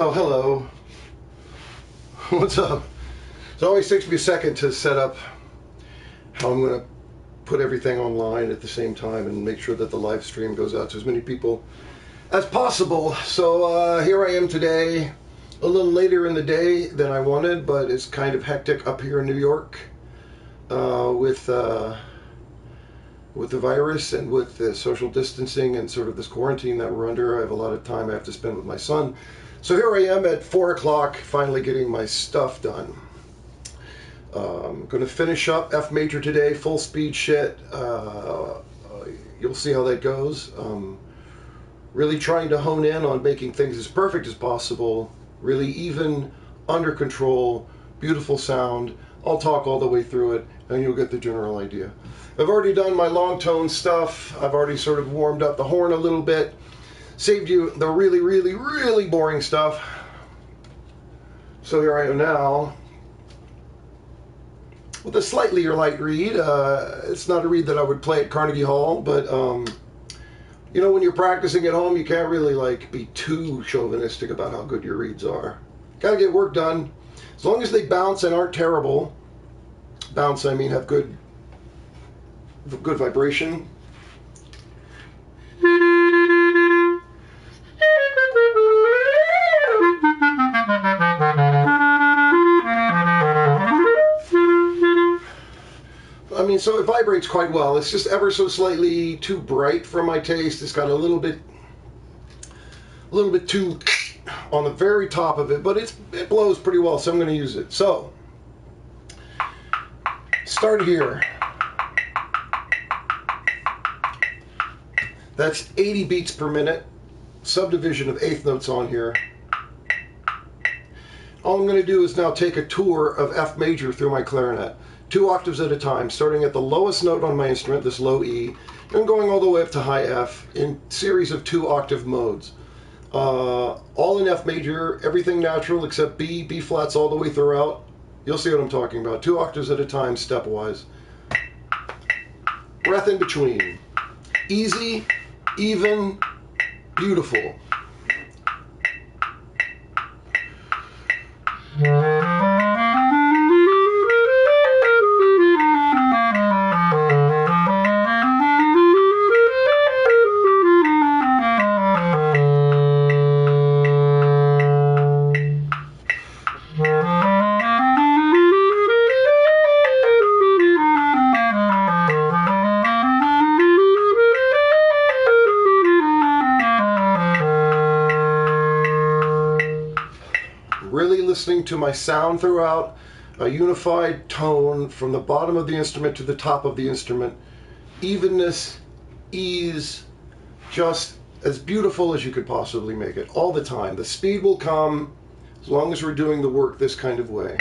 Oh, hello. What's up? It always takes me a second to set up how I'm going to put everything online at the same time and make sure that the live stream goes out to as many people as possible. So here I am today, a little later in the day than I wanted, but it's kind of hectic up here in New York with the virus and with the social distancing and sort of this quarantine that we're under. I have a lot of time I have to spend with my son. So here I am at 4 o'clock, finally getting my stuff done. I'm going to finish up F major today, full speed shit. You'll see how that goes. Really trying to hone in on making things as perfect as possible, really even, under control, beautiful sound. I'll talk all the way through it, and you'll get the general idea. I've already done my long tone stuff. I've already sort of warmed up the horn a little bit. Saved you the really, really, really boring stuff. So here I am now with a slightly light read. It's not a read that I would play at Carnegie Hall, but you know, when you're practicing at home, you can't really like be too chauvinistic about how good your reads are. Gotta get work done. As long as they bounce and aren't terrible. Bounce, I mean have good vibration. I mean, so it vibrates quite well. It's just ever so slightly too bright for my taste. It's got a little bit too on the very top of it, but it blows pretty well, so I'm going to use it. So, start here. That's 80 beats per minute. Subdivision of eighth notes on here. All I'm going to do is now take a tour of F major through my clarinet. 2 octaves at a time, starting at the lowest note on my instrument, this low E, and going all the way up to high F in series of 2 octave modes. All in F major, everything natural except B, B flats all the way throughout. You'll see what I'm talking about. 2 octaves at a time, stepwise. Breath in between. Easy, even, beautiful. Really listening to my sound throughout, a unified tone from the bottom of the instrument to the top of the instrument. Evenness, ease, just as beautiful as you could possibly make it, all the time. The speed will come as long as we're doing the work this kind of way.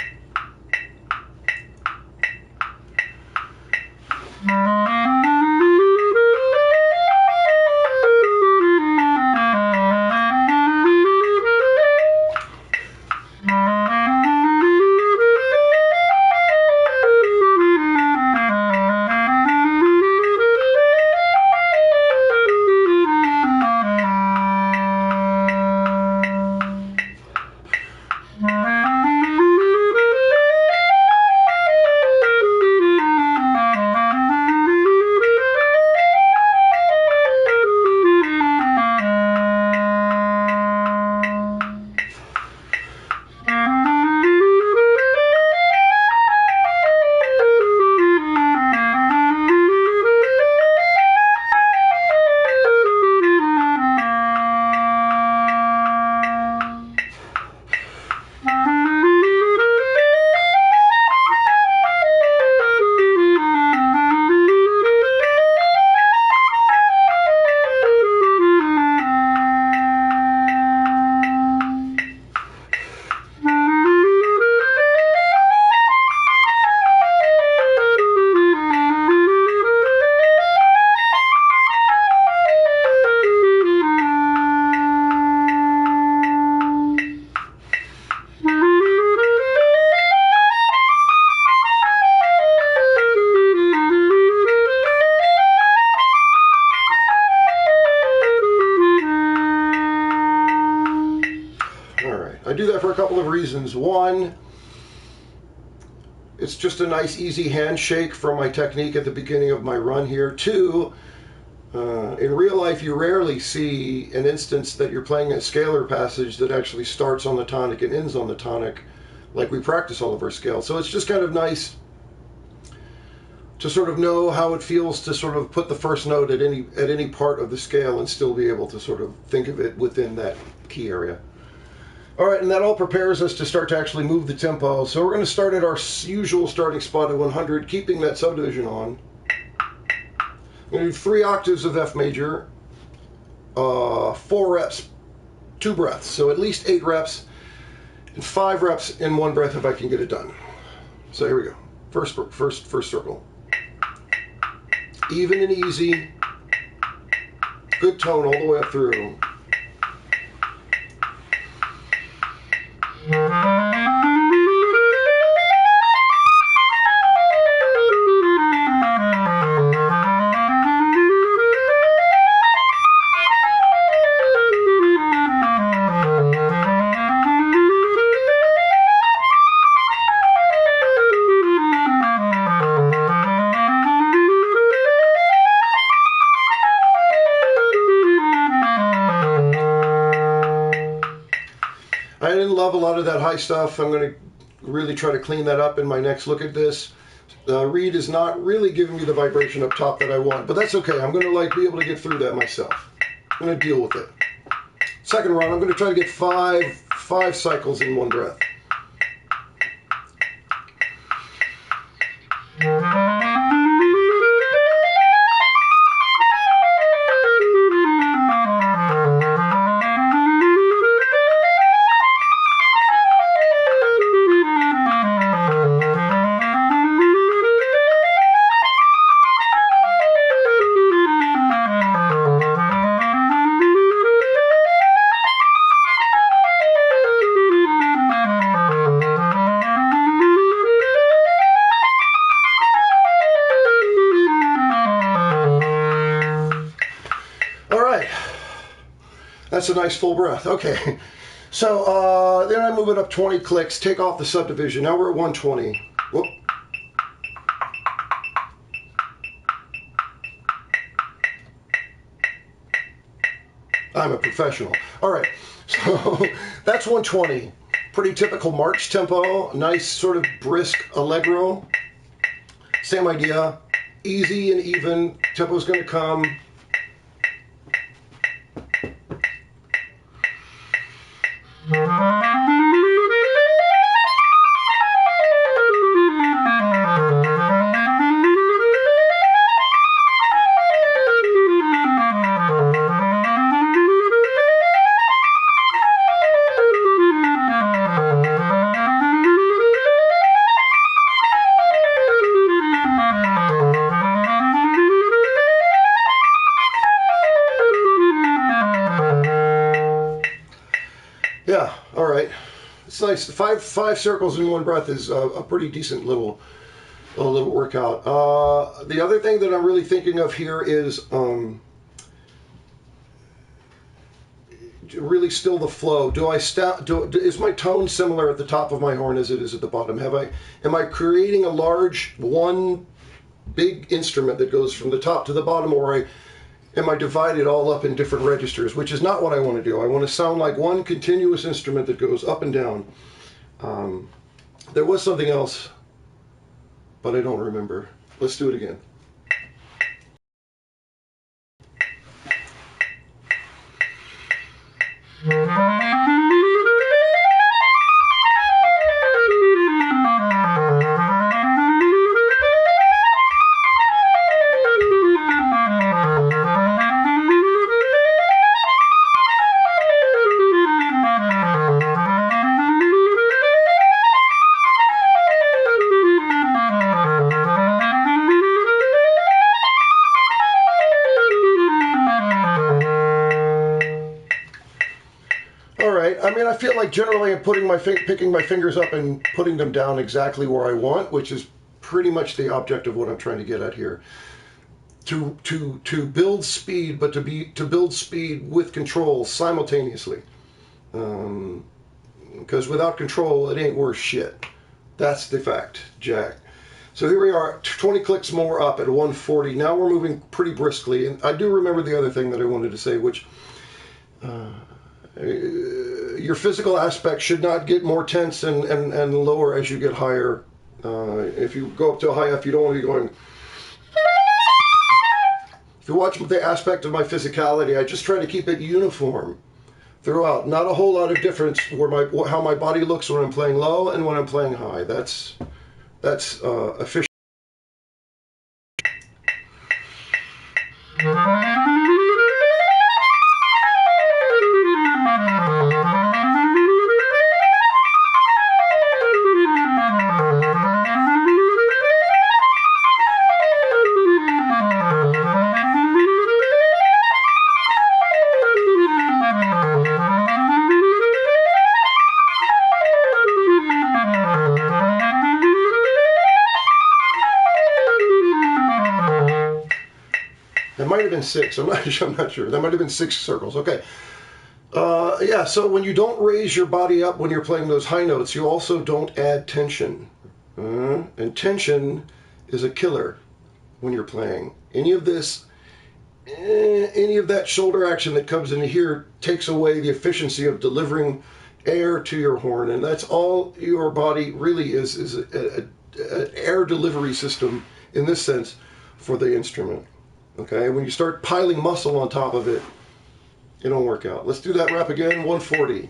couple of reasons. One, it's just a nice, easy handshake from my technique at the beginning of my run here. Two, in real life, you rarely see an instance that you're playing a scalar passage that actually starts on the tonic and ends on the tonic, like we practice all of our scales. So it's just kind of nice to sort of know how it feels to sort of put the first note at any part of the scale and still be able to sort of think of it within that key area. All right, and that all prepares us to start to actually move the tempo. So we're going to start at our usual starting spot at 100, keeping that subdivision on. I'm going to do 3 octaves of F major, 4 reps, 2 breaths. So at least 8 reps, and 5 reps in 1 breath if I can get it done. So here we go. First circle. Even and easy. Good tone all the way up through. I didn't love a lot of that high stuff. I'm going to really try to clean that up in my next look at this. Reed is not really giving me the vibration up top that I want, but that's okay. I'm going to be able to get through that myself. I'm going to deal with it. Second run, I'm going to try to get five cycles in 1 breath. That's a nice full breath. Okay, so then I move it up 20 clicks, take off the subdivision. Now we're at 120. Whoop. I'm a professional. All right, so that's 120. Pretty typical march tempo, nice sort of brisk allegro. Same idea, easy and even. Tempo's going to come. Yeah, all right. It's nice. Five circles in 1 breath is a pretty decent little workout. The other thing that I'm really thinking of here is really still the flow. Is my tone similar at the top of my horn as it is at the bottom? Am I creating a large one big instrument that goes from the top to the bottom, or am I divided all up in different registers, which is not what I want to do. I want to sound like one continuous instrument that goes up and down. There was something else, but I don't remember. Let's do it again. I mean, I feel like generally I'm picking my fingers up and putting them down exactly where I want, which is pretty much the object of what I'm trying to get at here. To build speed, but to build speed with control simultaneously. because without control, it ain't worth shit. That's the fact, Jack. So here we are, 20 clicks more up at 140. Now we're moving pretty briskly. And I do remember the other thing that I wanted to say, which your physical aspect should not get more tense and lower as you get higher. If you go up to a high F, you don't want to be going... If you watch the aspect of my physicality, I just try to keep it uniform throughout. Not a whole lot of difference how my body looks when I'm playing low and when I'm playing high. That's efficient. That might have been 6. I'm not sure. That might have been 6 circles. Okay. Yeah, so when you don't raise your body up when you're playing those high notes, you also don't add tension. And tension is a killer when you're playing. Any of that shoulder action that comes into here takes away the efficiency of delivering air to your horn. And that's all your body really is an air delivery system, in this sense, for the instrument. Okay, when you start piling muscle on top of it, it don't work out. Let's do that rep again, 140.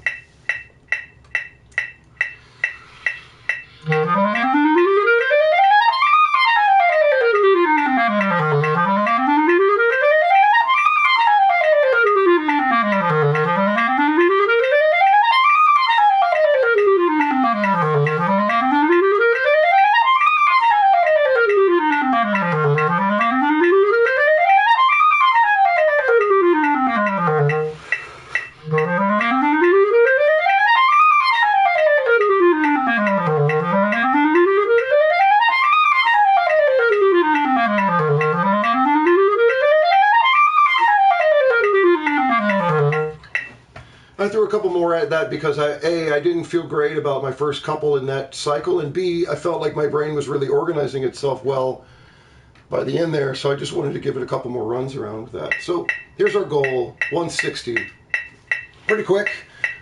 I threw a couple more at that because I didn't feel great about my first couple in that cycle, and B, I felt like my brain was really organizing itself well by the end there, so I just wanted to give it a couple more runs around with that. So here's our goal, 160. Pretty quick,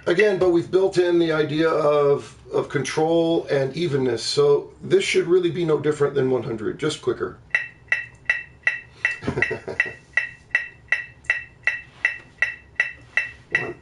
again, but we've built in the idea of control and evenness, so this should really be no different than 100, just quicker. One.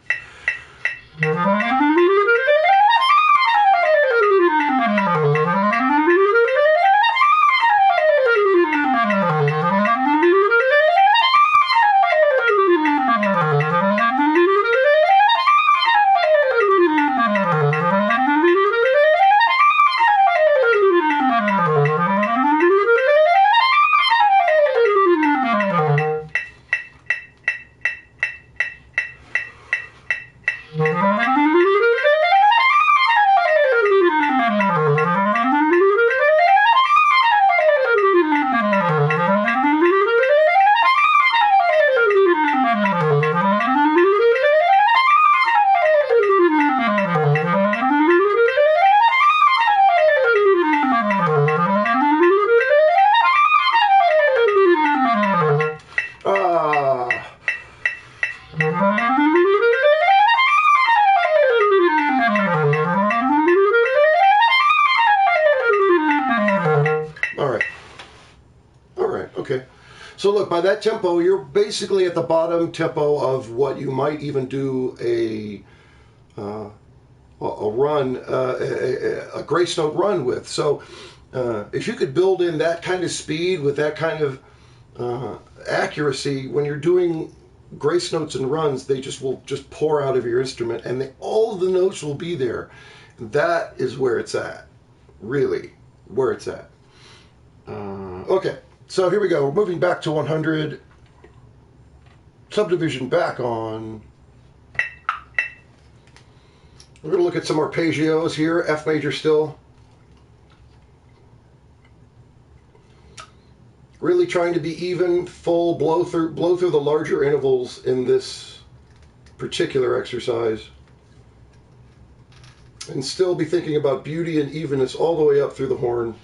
Okay. So look, by that tempo, you're basically at the bottom tempo of what you might even do a run, a grace note run with. So if you could build in that kind of speed with that kind of accuracy, when you're doing grace notes and runs, they will just pour out of your instrument, and all of the notes will be there. That is where it's at, really, where it's at. Okay. So here we go. We're moving back to 100. Subdivision back on. We're going to look at some arpeggios here. F major still. Really trying to be even, full, blow through the larger intervals in this particular exercise. and still be thinking about beauty and evenness all the way up through the horn.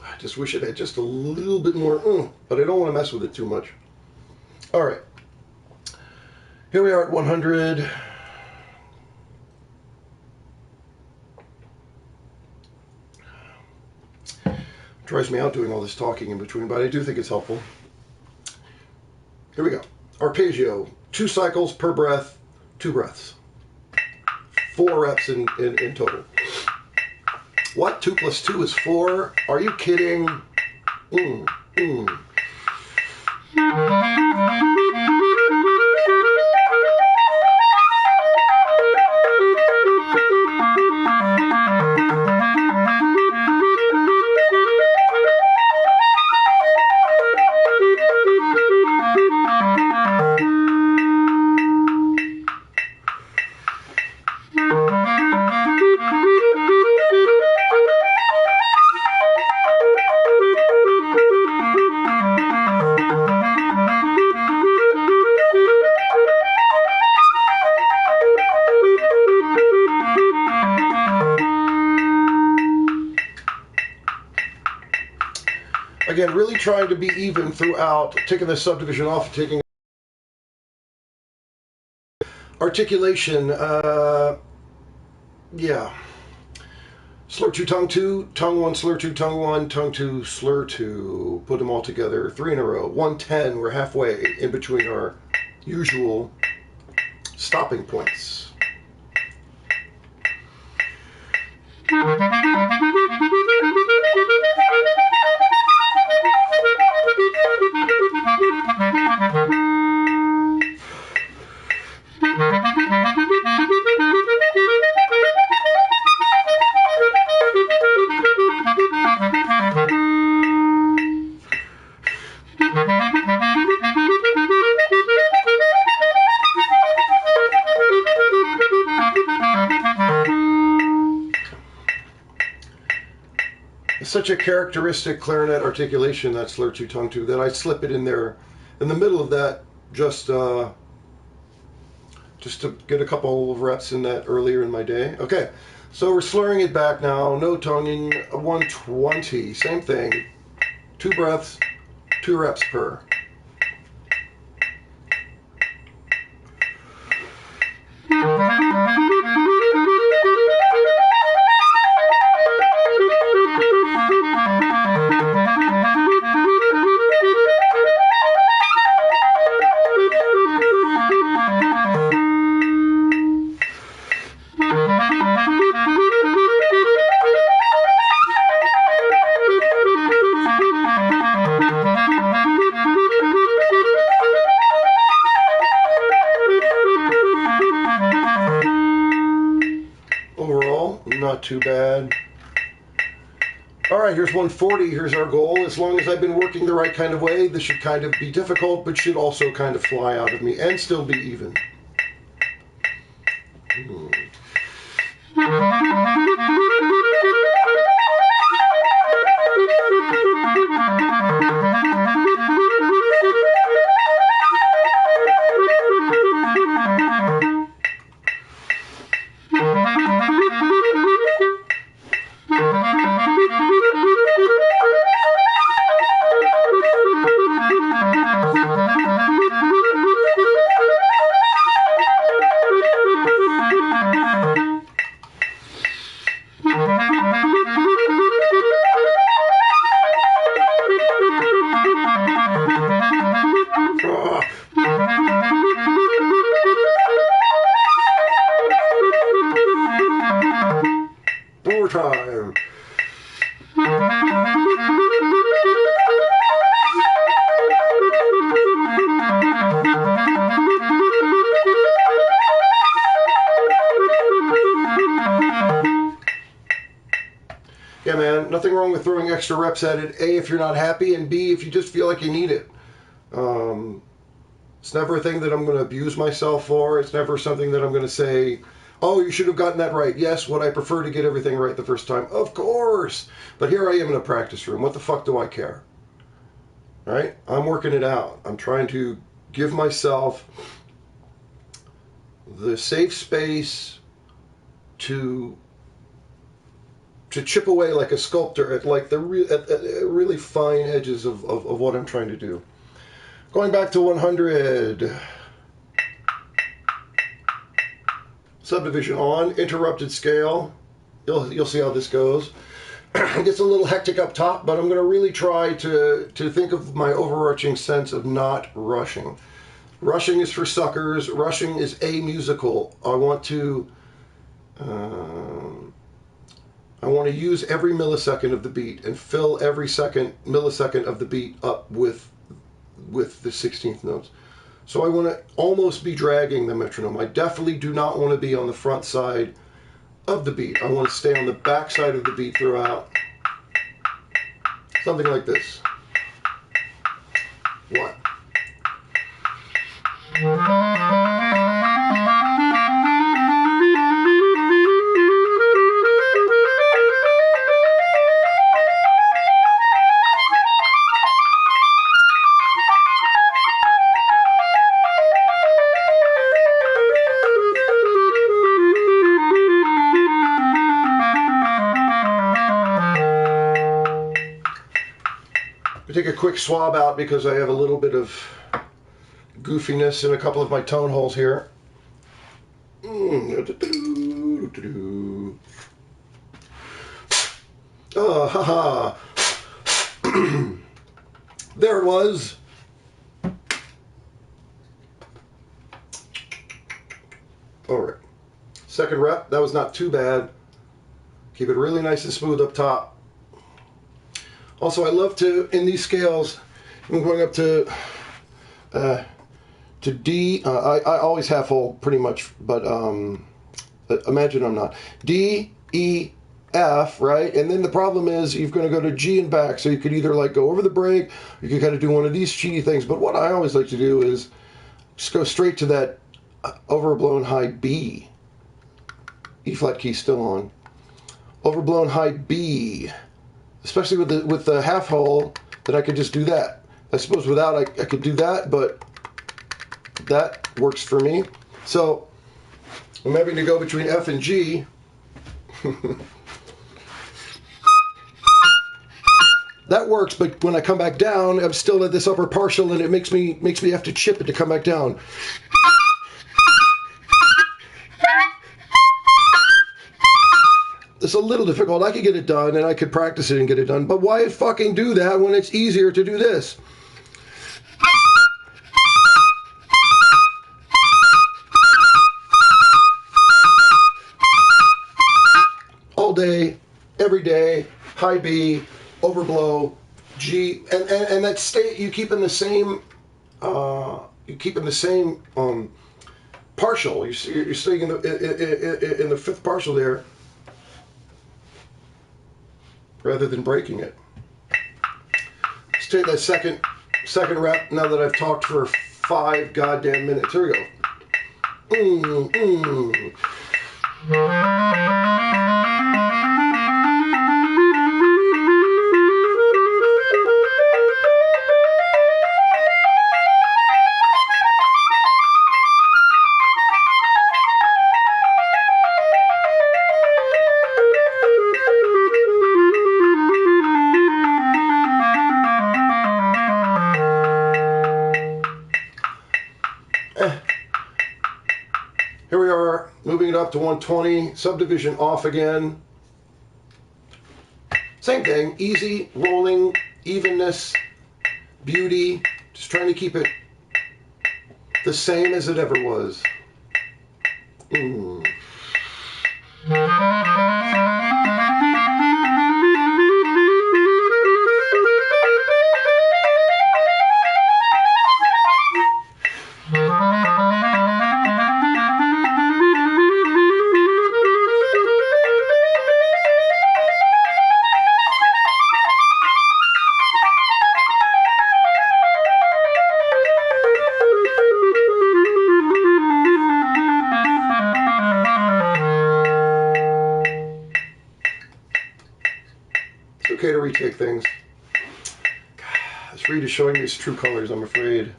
I just wish it had just a little bit more, but I don't want to mess with it too much. All right. Here we are at 100. Drives me out doing all this talking in between, but I do think it's helpful. Here we go. Arpeggio, 2 cycles per breath, 2 breaths. 4 reps in total. What? 2 plus 2 is 4? Are you kidding? Again, really trying to be even throughout, taking the subdivision off, taking articulation, yeah. Slur 2, tongue 2, tongue 1, slur 2, tongue 1, tongue 2, slur 2. Put them all together, 3 in a row. 110, we're halfway in between our usual stopping points. It's such a characteristic clarinet articulation, that slur 2, tongue 2, that I slip it in there in the middle of that just to get a couple of reps in that earlier in my day. Okay, so we're slurring it back now, no tonguing, 120, same thing, 2 breaths, 2 reps per. Overall, not too bad. All right, here's 140. Here's our goal. As long as I've been working the right kind of way, this should kind of be difficult, but should also kind of fly out of me and still be even. Overtime. Yeah, man, nothing wrong with throwing extra reps at it. A, if you're not happy, and B, if you just feel like you need it. It's never a thing that I'm going to abuse myself for. It's never something that I'm going to say, oh, you should have gotten that right. Yes, would I prefer to get everything right the first time? Of course. But here I am in a practice room. What the fuck do I care? Right? I'm working it out. I'm trying to give myself the safe space to chip away like a sculptor at like the really fine edges of what I'm trying to do. Going back to 100. Subdivision on, interrupted scale. You'll see how this goes. It gets a little hectic up top, but I'm going to really try to think of my overarching sense of not rushing. Rushing is for suckers. Rushing is amusical. I want to use every millisecond of the beat and fill every millisecond of the beat up with the 16th notes. So I want to almost be dragging the metronome. I definitely do not want to be on the front side of the beat. I want to stay on the back side of the beat throughout. Something like this. 1. Take a quick swab out because I have a little bit of goofiness in a couple of my tone holes here. Oh, haha. There it was. All right. Second rep. That was not too bad. Keep it really nice and smooth up top. Also, I love to, in these scales, I'm going up to D. I always half hold pretty much, but imagine I'm not. D, E, F, right? And then the problem is you're going to go to G and back, so you could either like go over the break, or you could kind of do one of these cheaty things. But what I always like to do is just go straight to that overblown high B. E flat key still on. Overblown high B. Especially with the half hole, that I could just do that. I suppose without I could do that, but that works for me. So I'm having to go between F and G. That works, but when I come back down, I'm still at this upper partial, and it makes me have to chip it to come back down. It's a little difficult. I could get it done, and I could practice it and get it done, but why fucking do that when it's easier to do this? All day, every day, high B, overblow, G, and that state you keep in the same partial. You're staying in the fifth partial there, rather than breaking it. Let's take that second rep now that I've talked for 5 goddamn minutes. Here we go. Here we are, moving it up to 120, subdivision off again. Same thing, easy, rolling, evenness, beauty, just trying to keep it the same as it ever was. Okay to retake things. This reed is showing me its true colors, I'm afraid.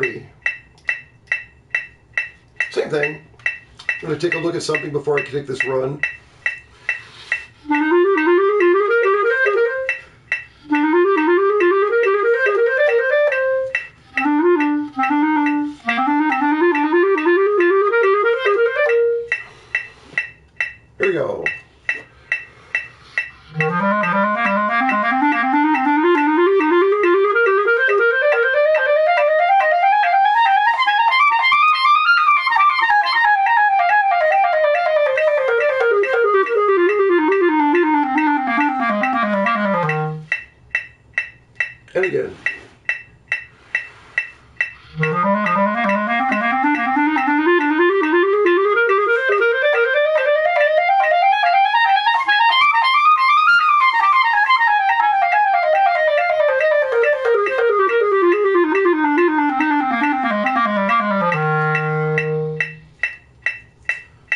140. Same thing. I'm going to take a look at something before I take this run. Here we go. And again.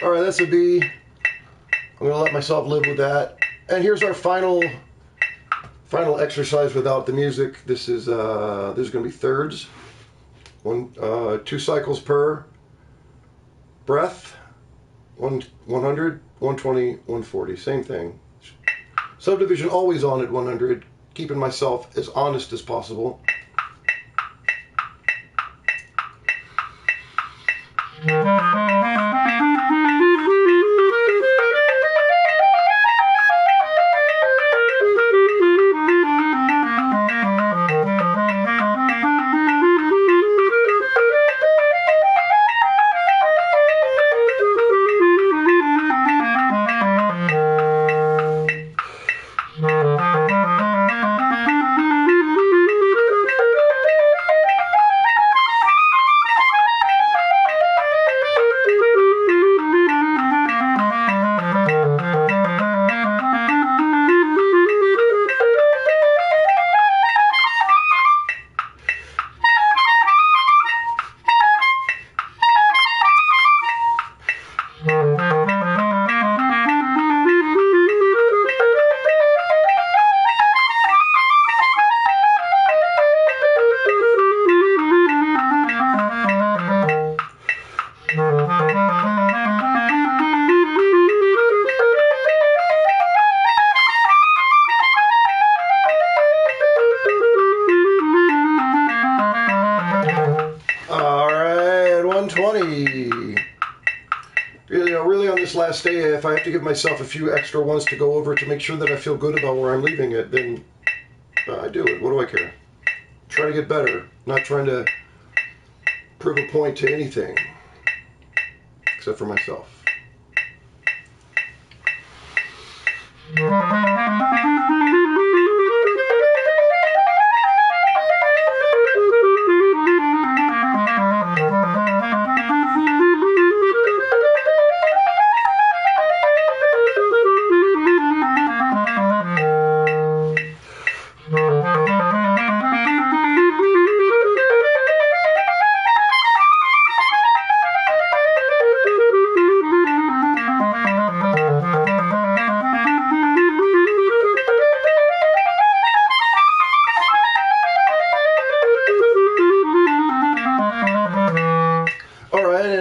All right, that's a B. I'm going to let myself live with that. And here's our final exercise without the music. This is going to be thirds. 2 cycles per breath. 100, 120, 140. Same thing. Subdivision always on at 100. Keeping myself as honest as possible. Really on this last day, if I have to give myself a few extra ones to go over to make sure that I feel good about where I'm leaving it, then I do it. What do I care? Try to get better, not trying to prove a point to anything, except for myself.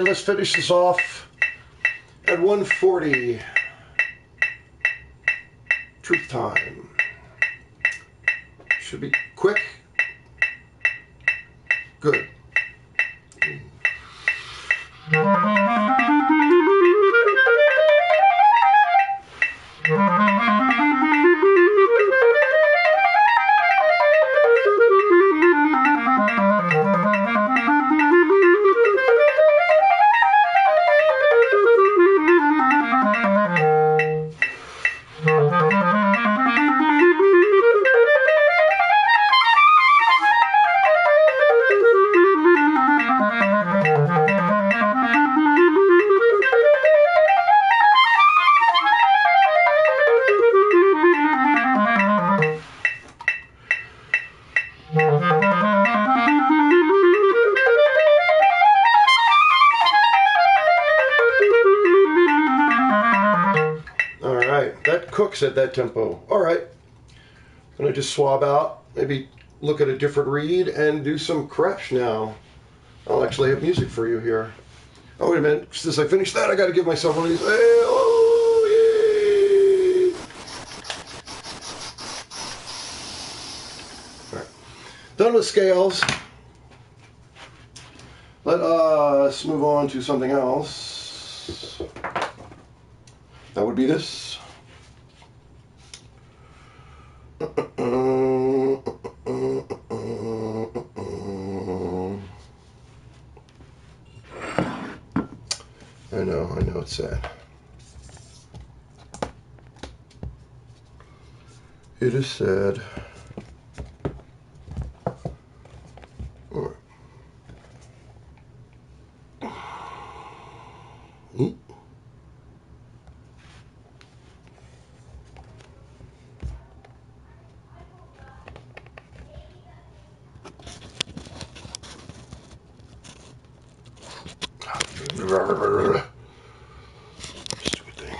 Let's finish this off at 140. Truth time. Should be quick. Good. That cooks at that tempo. All right. I'm going to just swab out, maybe look at a different read and do some crash now. I'll actually have music for you here. Oh, wait a minute. Since I finished that, I got to give myself one of these. Hey, oh, yay! All right. Done with scales. Let us move on to something else. That would be this. I know it's sad. It is sad. All right. Stupid thing.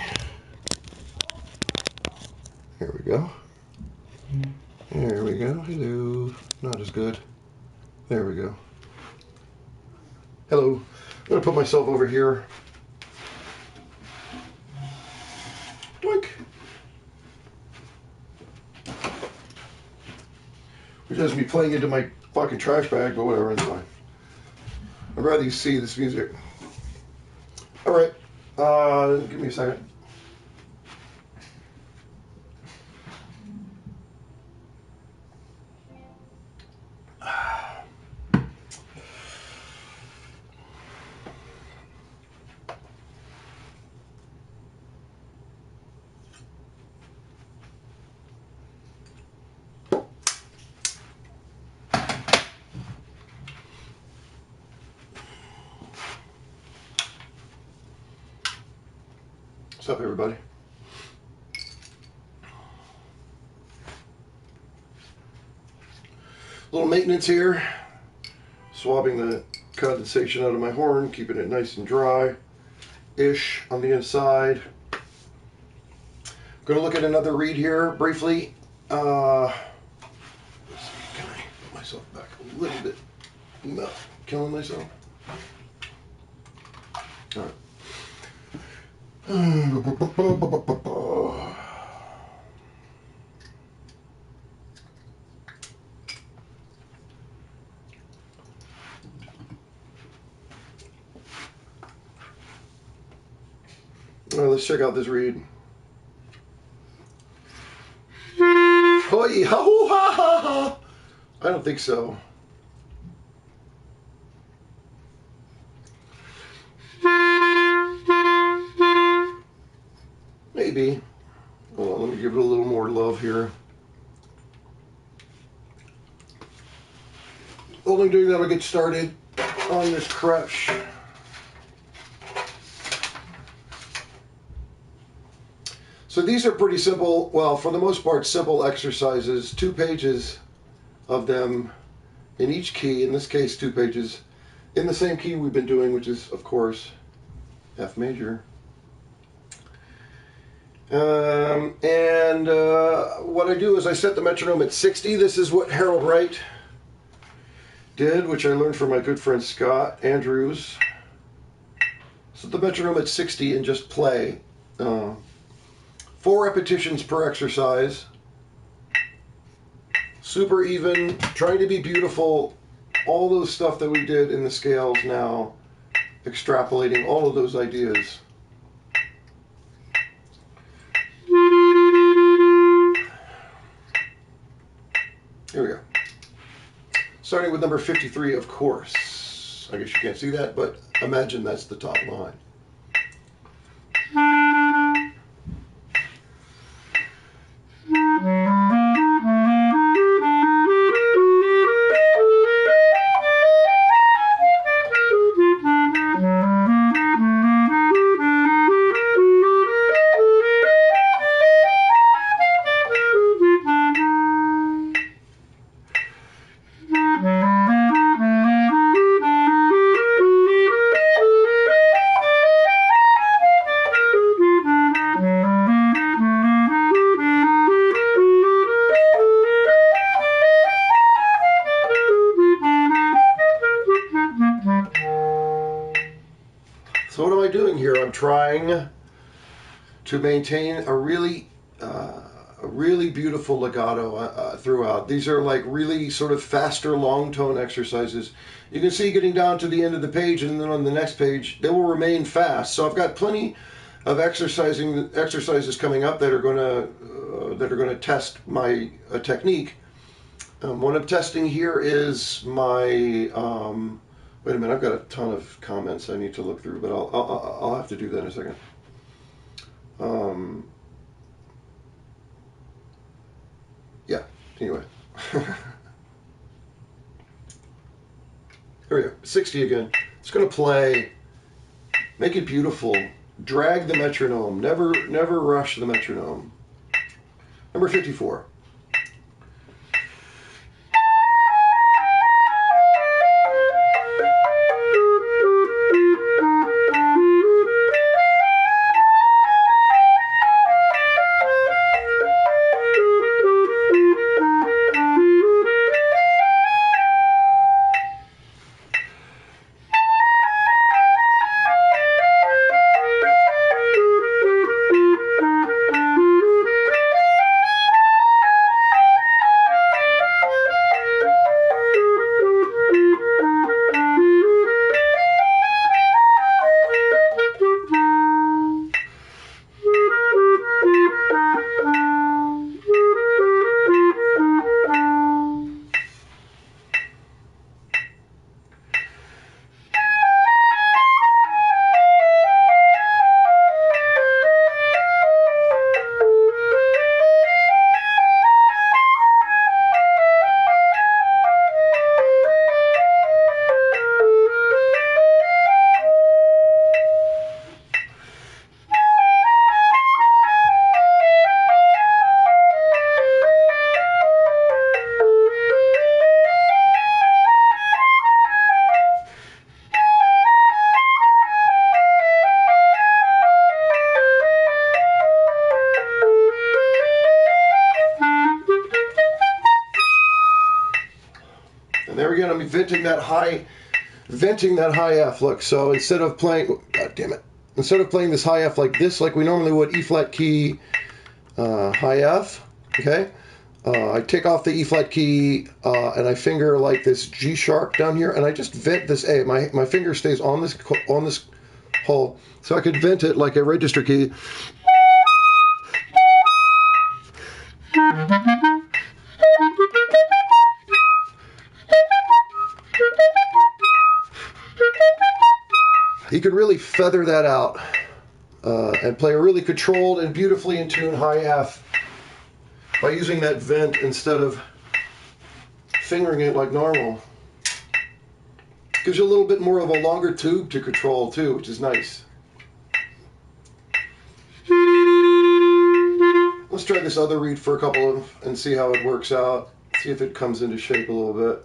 Here we go. There we go. Hello. Not as good. There we go. Hello. I'm going to put myself over here. Doink. Which has me playing into my fucking trash bag, but whatever, it's fine. I'd rather you see this music. Alright. Give me a second. What's up, everybody? Little maintenance here. Swabbing the condensation out of my horn, keeping it nice and dry-ish on the inside. Going to look at another read here briefly. Let's see, can I put myself back a little bit? No, killing myself. All right. Well, let's check out this read. I don't think so. Maybe. Hold on, let me give it a little more love here. While I'm doing that, I'll get started on this crush. So these are pretty simple, well, for the most part, simple exercises. 2 pages of them in each key. In this case, 2 pages in the same key we've been doing, which is, of course, F major. What I do is I set the metronome at 60. This is what Harold Wright did, which I learned from my good friend Scott Andrews. Set the metronome at 60 and just play. 4 repetitions per exercise. Super even, trying to be beautiful. All those stuff that we did in the scales now, extrapolating all of those ideas. Here we go. Starting with number 53, of course. I guess you can't see that, but imagine that's the top line. So what am I doing here? I'm trying to maintain a really beautiful legato throughout. These are like really sort of faster long tone exercises. You can see getting down to the end of the page, and then on the next page they will remain fast. So I've got plenty of exercises coming up that are going to test my technique. What I'm testing here is my wait a minute, I've got a ton of comments I need to look through, but I'll have to do that in a second. Yeah, anyway. Here we go, 60 again. It's going to play, make it beautiful, drag the metronome, never rush the metronome. Number 54. And there again, I'm venting that high F. Look, so instead of playing, God damn it, instead of playing this high F like this, like we normally would, E flat key, high F, okay? I take off the E flat key and I finger like this G sharp down here, and I just vent this A. My finger stays on this hole, so I could vent it like a register key. You could really feather that out and play a really controlled and beautifully in tune high F by using that vent instead of fingering it like normal. Gives you a little bit more of a longer tube to control too, which is nice. Let's try this other reed for a couple of, and see how it works out. See if it comes into shape a little bit.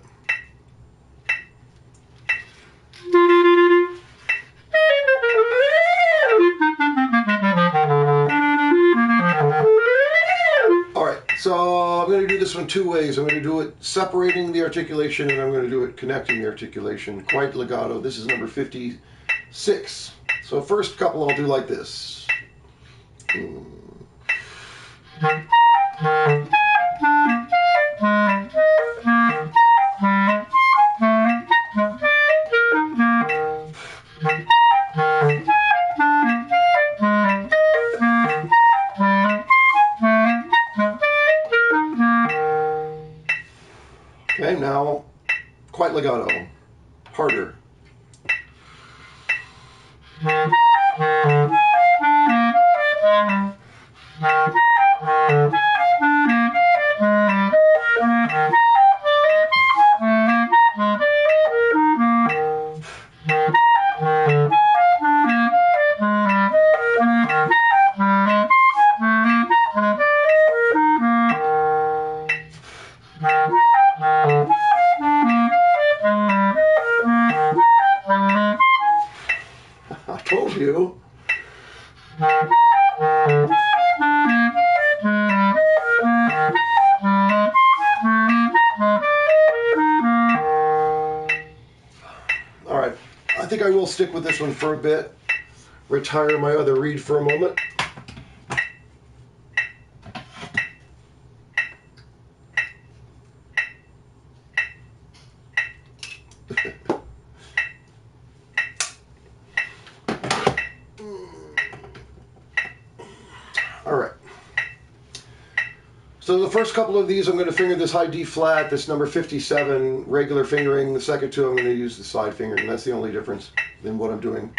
So I'm going to do this one two ways. I'm going to do it separating the articulation, and I'm going to do it connecting the articulation. Quite legato. This is number 56. So first couple I'll do like this. Okay, now quite legato, harder. I told you. All right, I think I will stick with this one for a bit. retire my other reed for a moment. All right. So the first couple of these, I'm going to finger this high D flat, this number 57, regular fingering. The second two, I'm going to use the side fingering. That's the only difference in what I'm doing.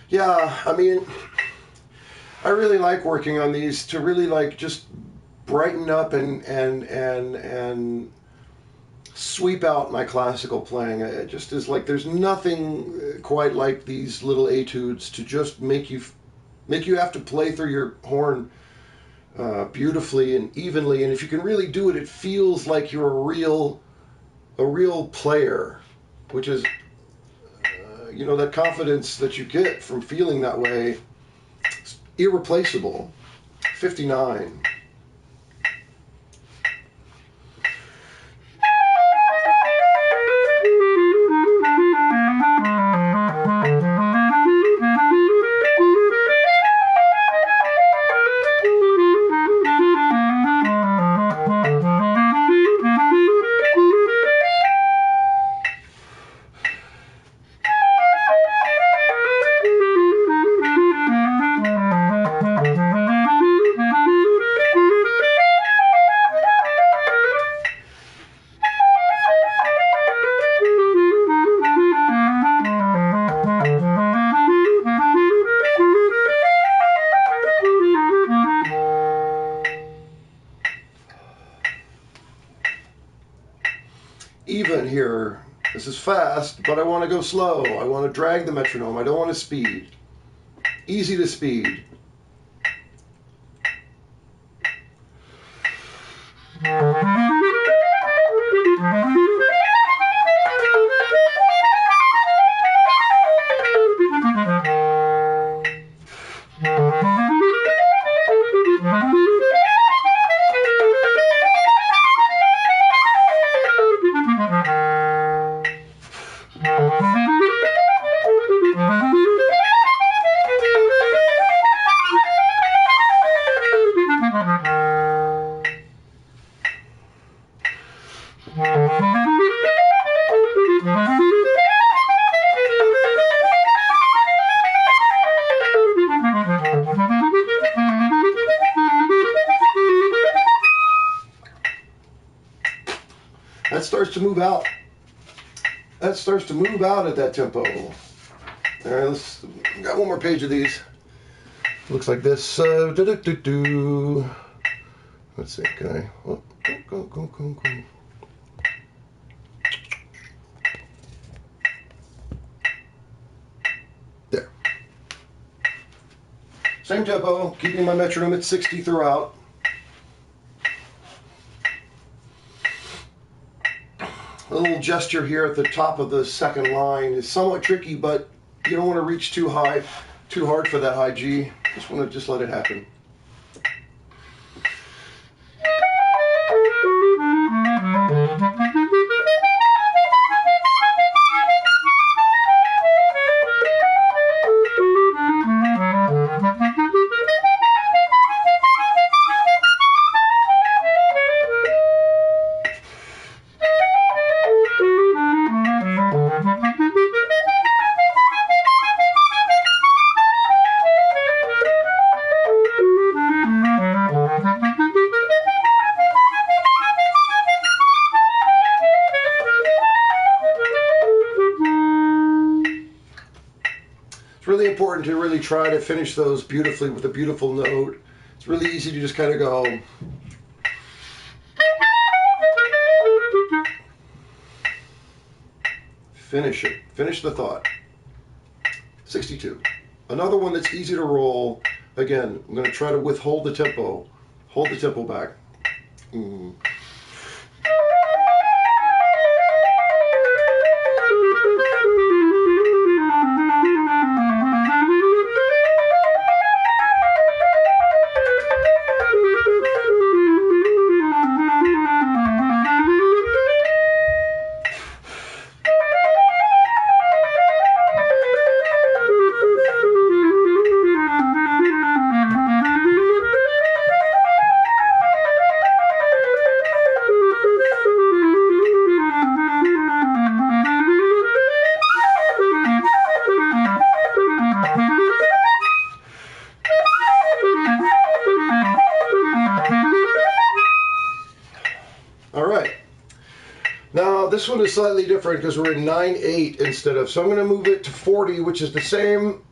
Yeah, I mean, I really like working on these to really like just brighten up and sweep out my classical playing. It just is like there's nothing quite like these little etudes to just make you have to play through your horn beautifully and evenly. And if you can really do it, it feels like you're a real player, which is you know, that confidence that you get from feeling that way is irreplaceable. 59. Even here, this is fast, but I want to go slow. I want to drag the metronome. I don't want to speed. Easy to speed. That starts to move out. That starts to move out at that tempo. All right, let's got one more page of these. Looks like this. Let's see, okay. Oh, go. There. Same tempo, keeping my metronome at 60 throughout. A little gesture here at the top of the second line is somewhat tricky, but you don't want to reach too high too hard for that high G. Just want to just let it happen. It's really important to really try to finish those beautifully with a beautiful note. It's really easy to just kind of go. Finish it. Finish the thought. 62. Another one that's easy to roll. Again, I'm going to try to withhold the tempo. Hold the tempo back. All right. Now this one is slightly different because we're in 9/8 instead of, so I'm going to move it to 40, which is the same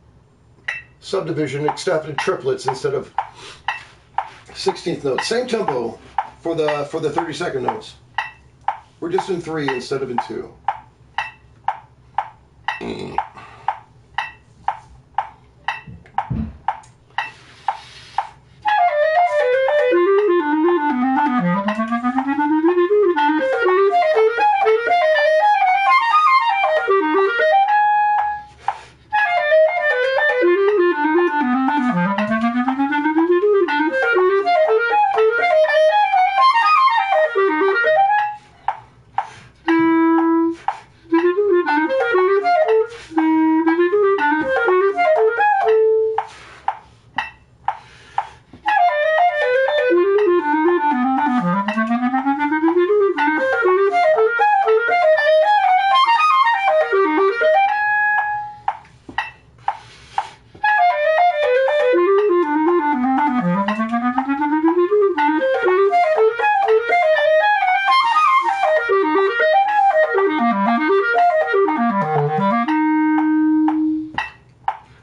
subdivision except in triplets instead of 16th notes. Same tempo for the 30-second notes. We're just in 3 instead of in 2.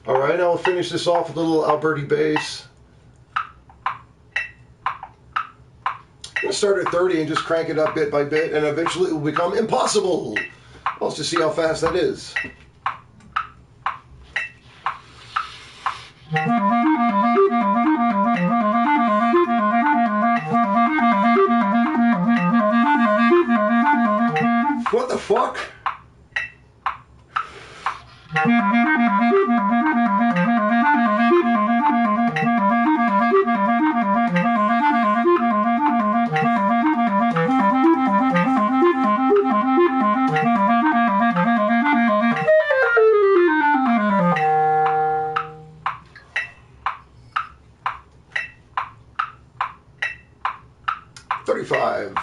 All right, I'll finish this off with a little Alberti bass. I'm going to start at 30 and just crank it up bit by bit, and eventually it will become impossible. Let's just see how fast that is. What the fuck? $35.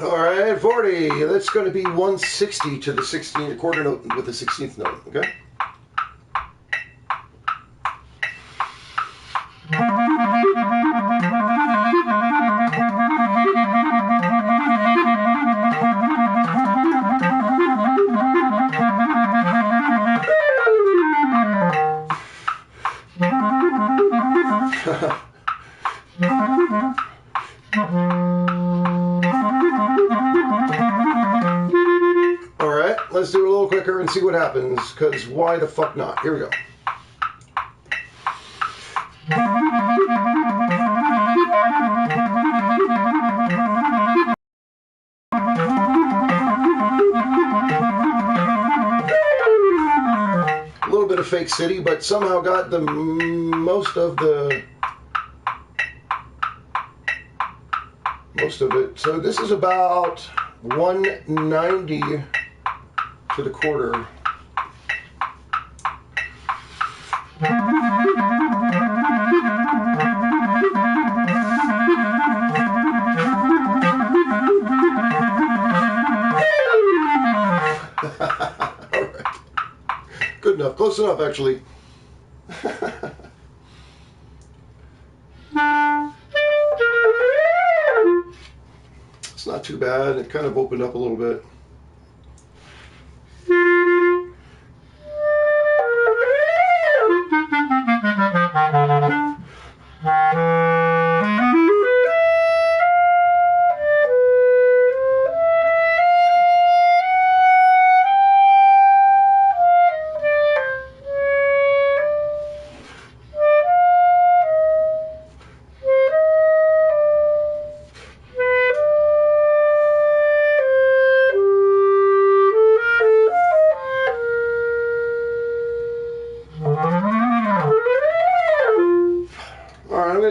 All right, 40. That's going to be 160 to the 16th quarter note with the 16th note. Okay. Alright, let's do it a little quicker and see what happens, because why the fuck not? Here we go. A little bit of Fake City, but somehow got the most of it. So this is about 190 to the quarter. All right. Good enough. Close enough, actually. It's not too bad. It kind of opened up a little bit.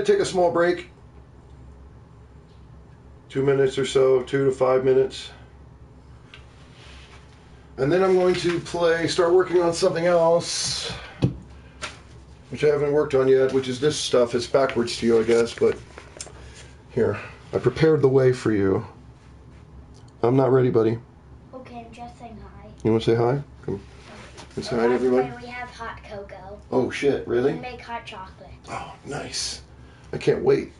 Take a small break, 2 minutes or so, 2 to 5 minutes, and then I'm going to start working on something else, which I haven't worked on yet, which is this stuff. It's backwards to you, I guess, but here, I prepared the way for you. I'm not ready, buddy. Okay, I'm just saying hi. You want to say hi? Come and say hi to everybody. We have hot cocoa. Oh shit, really? We make hot chocolate. Oh, nice. I can't wait.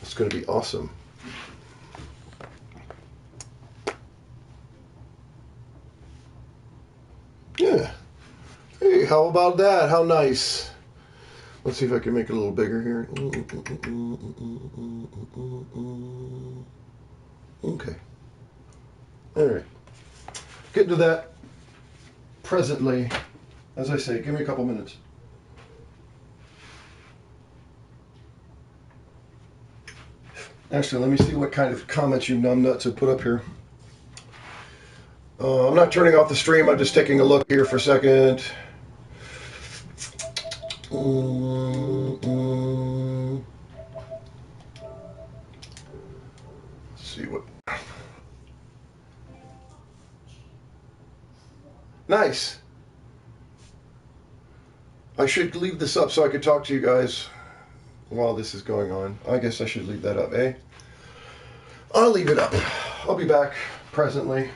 It's going to be awesome. Yeah. Hey, how about that? How nice. Let's see if I can make it a little bigger here. Okay. All right. Get to that presently. As I say, give me a couple minutes. Actually, let me see what kind of comments you numbnuts have put up here. I'm not turning off the stream. I'm just taking a look here for a second. Let's see what. Nice. I should leave this up so I could talk to you guys while this is going on. I guess I should leave that up, eh? I'll leave it up. I'll be back presently.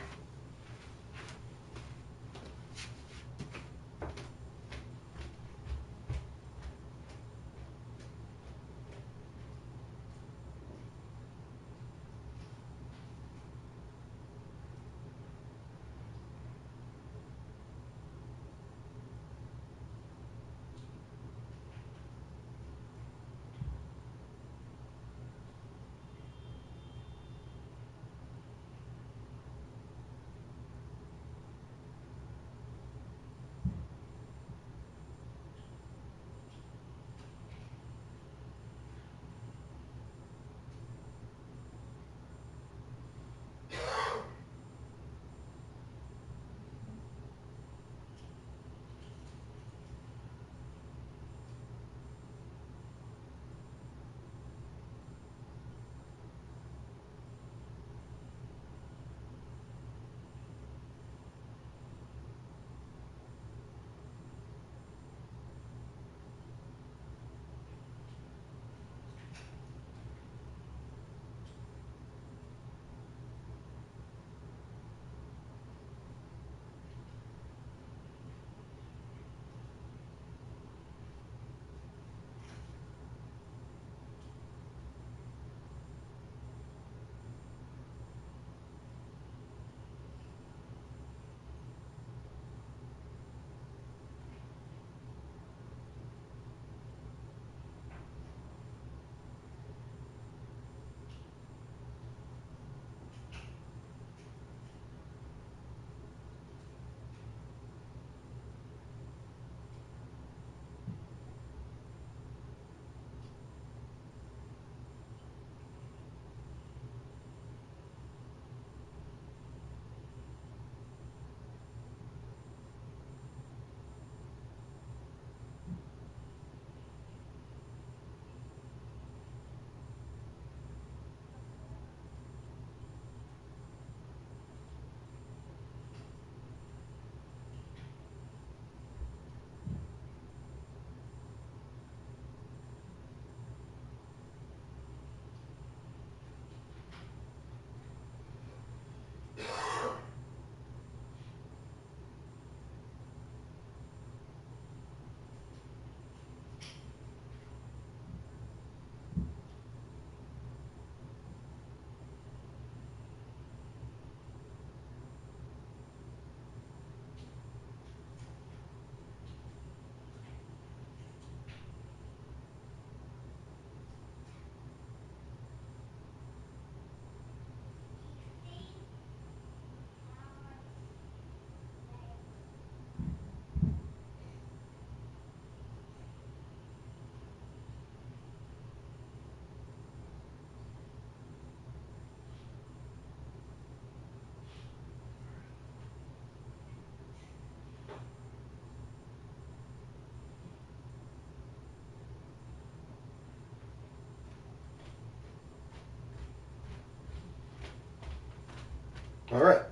All right.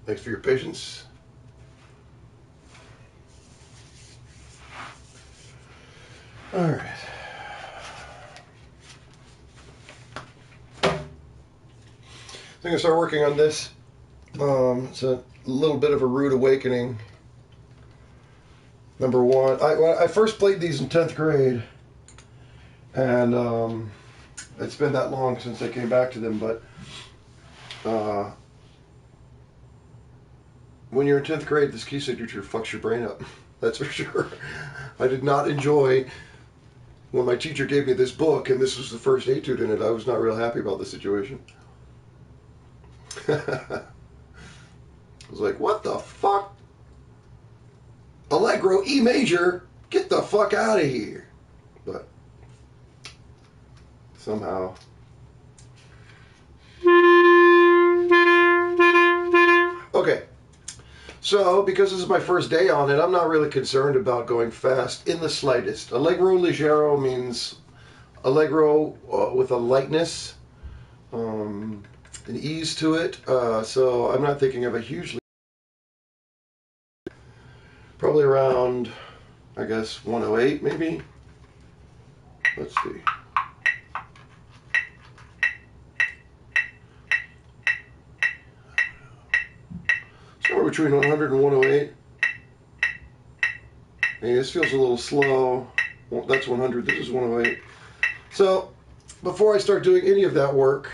Thanks for your patience. All right. I'm going to start working on this. It's a little bit of a rude awakening. Number one, when I first played these in 10th grade, and it's been that long since I came back to them, but when you're in 10th grade, this key signature fucks your brain up. That's for sure. I did not enjoy when my teacher gave me this book, and this was the first etude in it. I was not real happy about the situation. I was like, what the fuck? Allegro E major? Get the fuck out of here. But somehow. Okay. So, because this is my first day on it, I'm not really concerned about going fast in the slightest. Allegro leggero means allegro with a lightness, an ease to it. So I'm not thinking of a hugely. Probably around, I guess, 108 maybe. Let's see. Somewhere between 100 and 108. And this feels a little slow. Well, that's 100. This is 108. So, before I start doing any of that work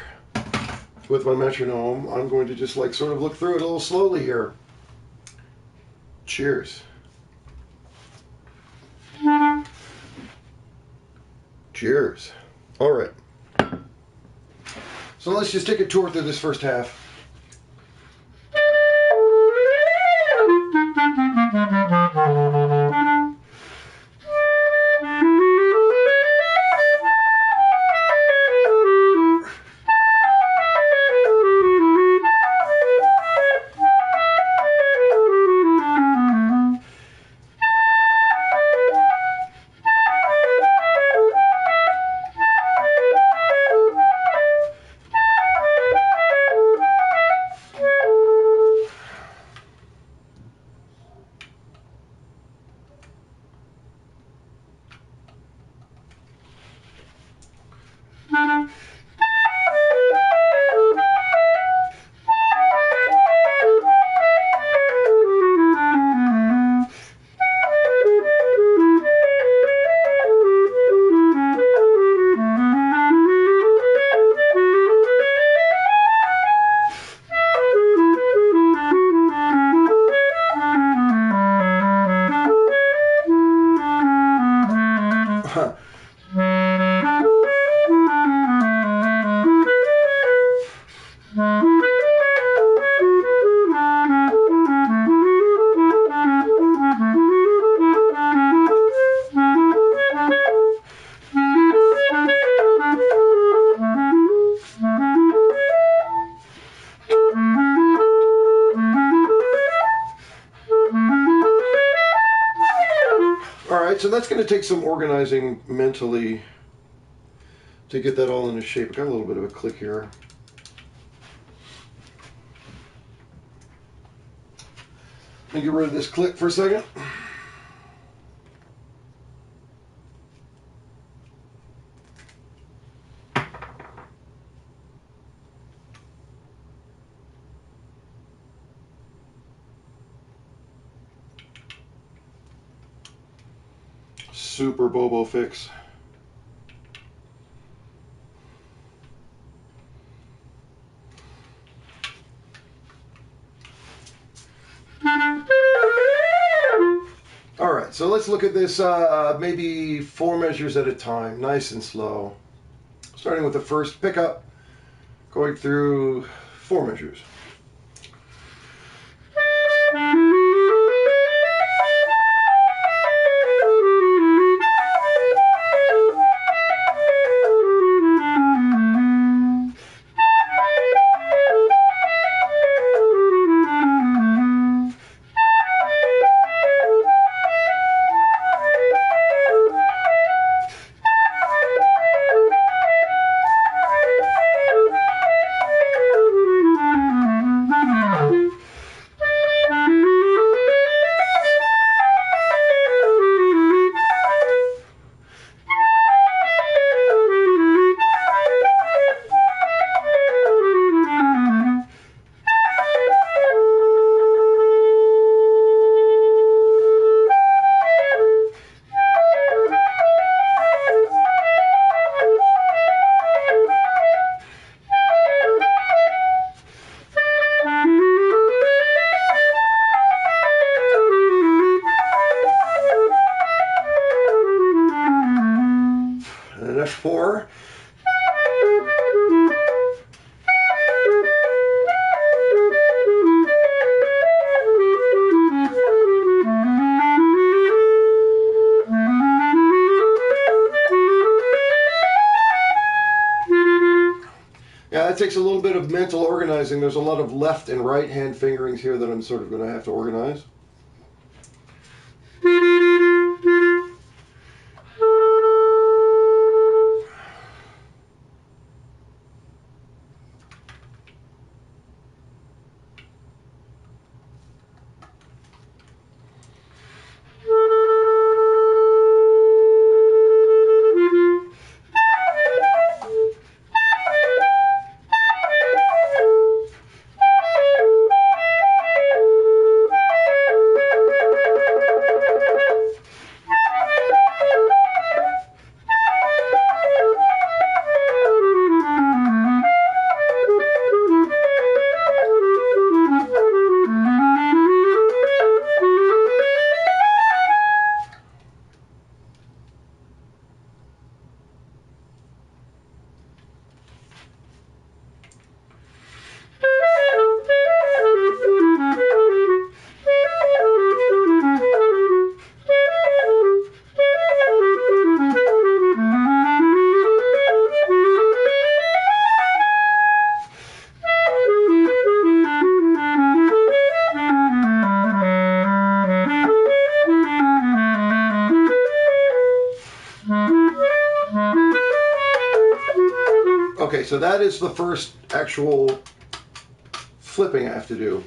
with my metronome, I'm going to just like sort of look through it a little slowly here. Cheers. Cheers. All right. So let's just take a tour through this first half. So that's going to take some organizing mentally to get that all into shape. I got a little bit of a click here. Let me get rid of this click for a second. Super Bobo fix. All right, so let's look at this maybe 4 measures at a time, nice and slow. Starting with the first pickup, going through 4 measures. more. Yeah, it takes a little bit of mental organizing. There's a lot of left and right hand fingerings here that I'm sort of going to have to organize. Okay, so that is the first actual flipping I have to do.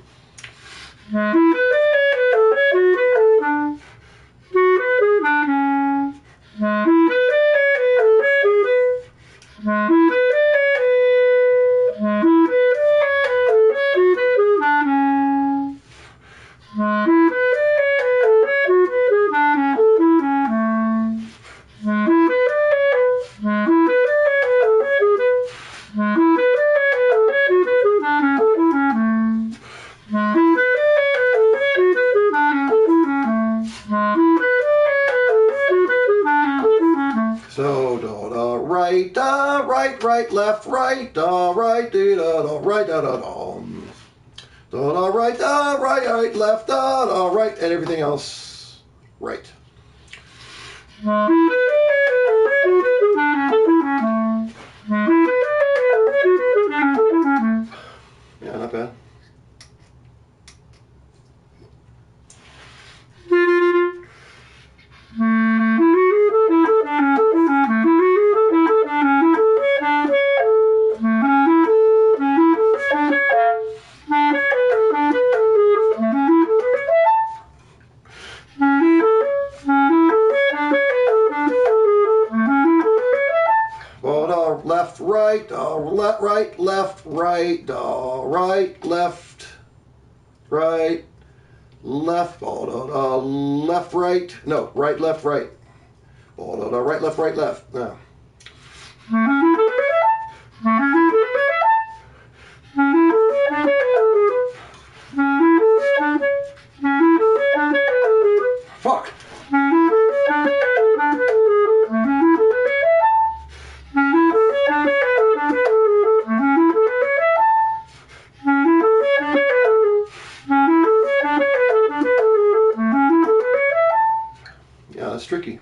So, right, left, right, right, right, right, left, right, and everything else right. Yeah, not bad. Left, right, right, left, right, right, left, right, left, left, right, no, right, left, right, right, left, right, left, no. Fuck. Yeah, that's tricky.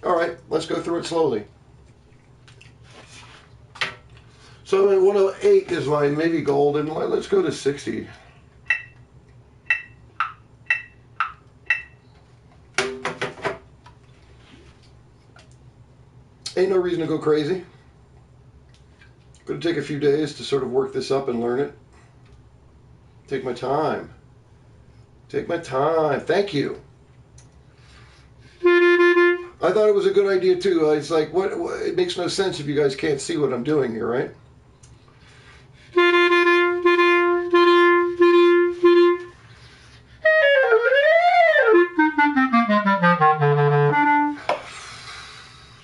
All right, let's go through it slowly. So 108 is my maybe golden. Let's go to 60. Ain't no reason to go crazy. Gonna take a few days to sort of work this up and learn it. Take my time. Take my time. Thank you. I thought it was a good idea too. It's like, what? It makes no sense if you guys can't see what I'm doing here, right?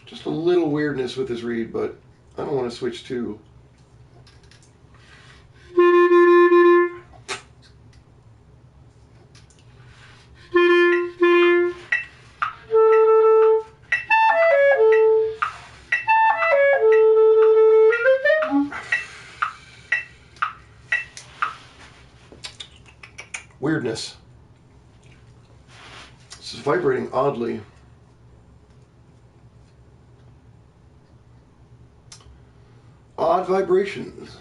Just a little weirdness with this read, but I don't want to switch to. weirdness. This is vibrating oddly. Odd vibrations.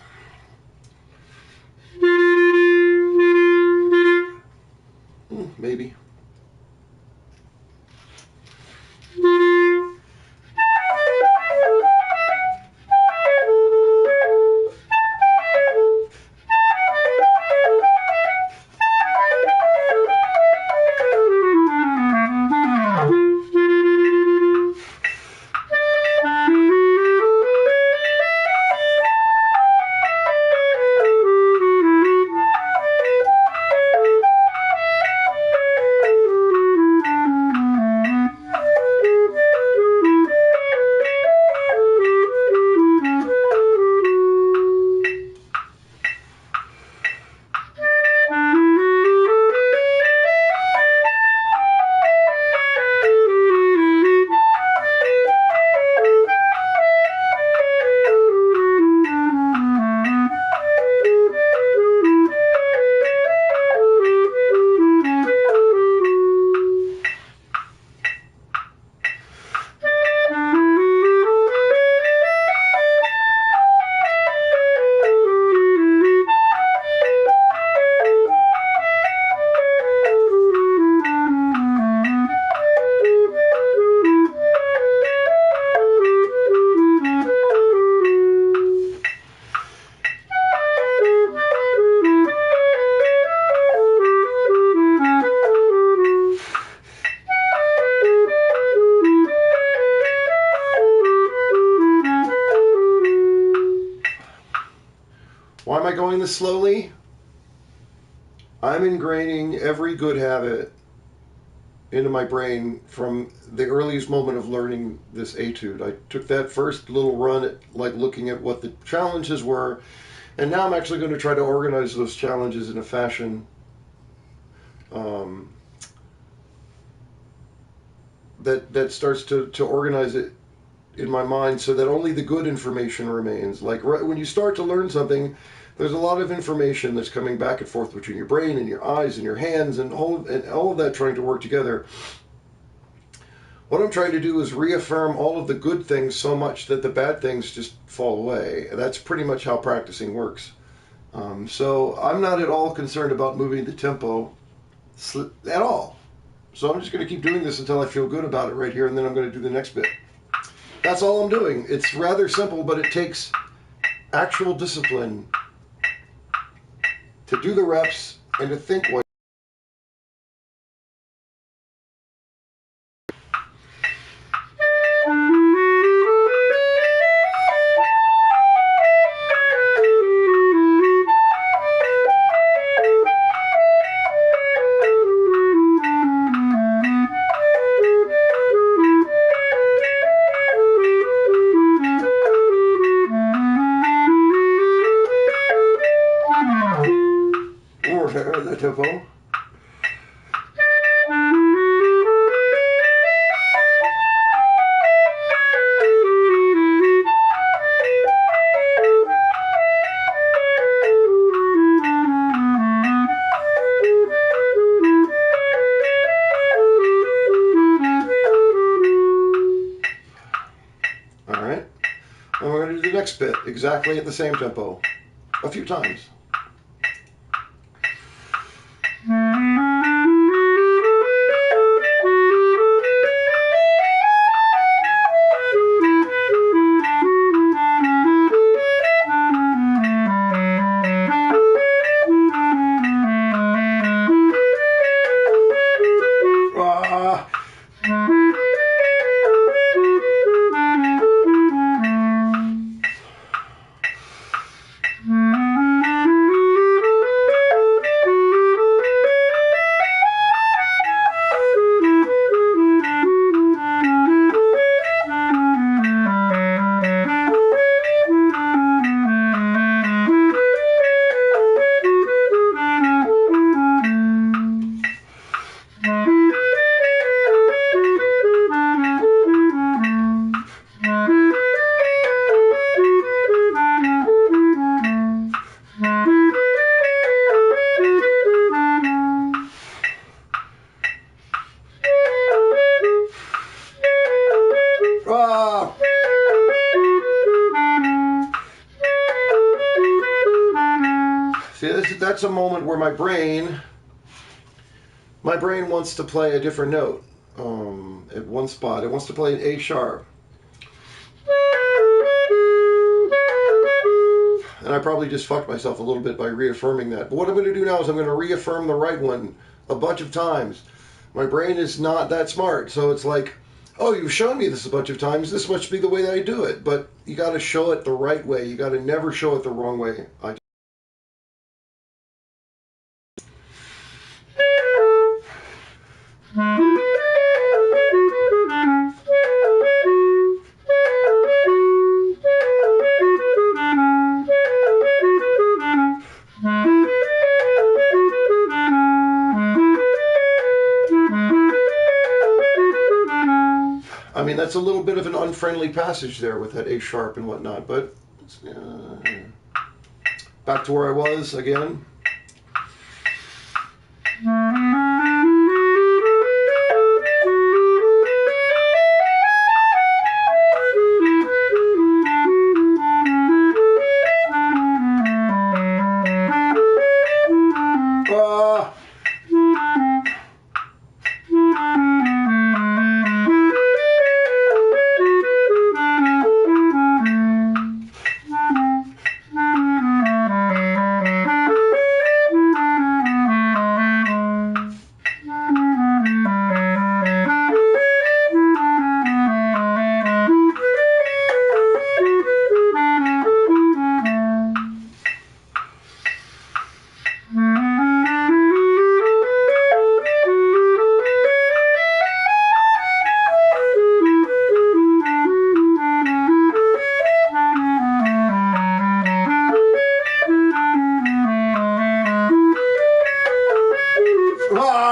Maybe. Why am I going this slowly? I'm ingraining every good habit into my brain from the earliest moment of learning this etude. I took that first little run at like looking at what the challenges were, and now I'm actually going to try to organize those challenges in a fashion that starts to organize it in my mind so that only the good information remains. Like when you start to learn something, there's a lot of information that's coming back and forth between your brain and your eyes and your hands and all of that trying to work together. What I'm trying to do is reaffirm all of the good things so much that the bad things just fall away. That's pretty much how practicing works. So I'm not at all concerned about moving the tempo at all. So I'm just going to keep doing this until I feel good about it right here, and then I'm going to do the next bit. That's all I'm doing. It's rather simple, but it takes actual discipline to do the reps and to think what. The tempo. All right, and we're going to do the next bit exactly at the same tempo a few times. that's a moment where my brain wants to play a different note at one spot. It wants to play an A sharp. And I probably just fucked myself a little bit by reaffirming that. But what I'm going to do now is I'm going to reaffirm the right one a bunch of times. My brain is not that smart, so it's like, oh, you've shown me this a bunch of times. This must be the way that I do it. But you got to show it the right way. You got to never show it the wrong way. I mean, that's a little bit of an unfriendly passage there with that A sharp and whatnot, but back to where I was again.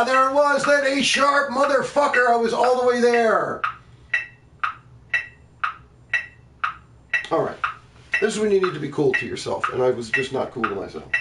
There it was, that A sharp motherfucker. I was all the way there. All right. This is when you need to be cool to yourself, and I was just not cool to myself.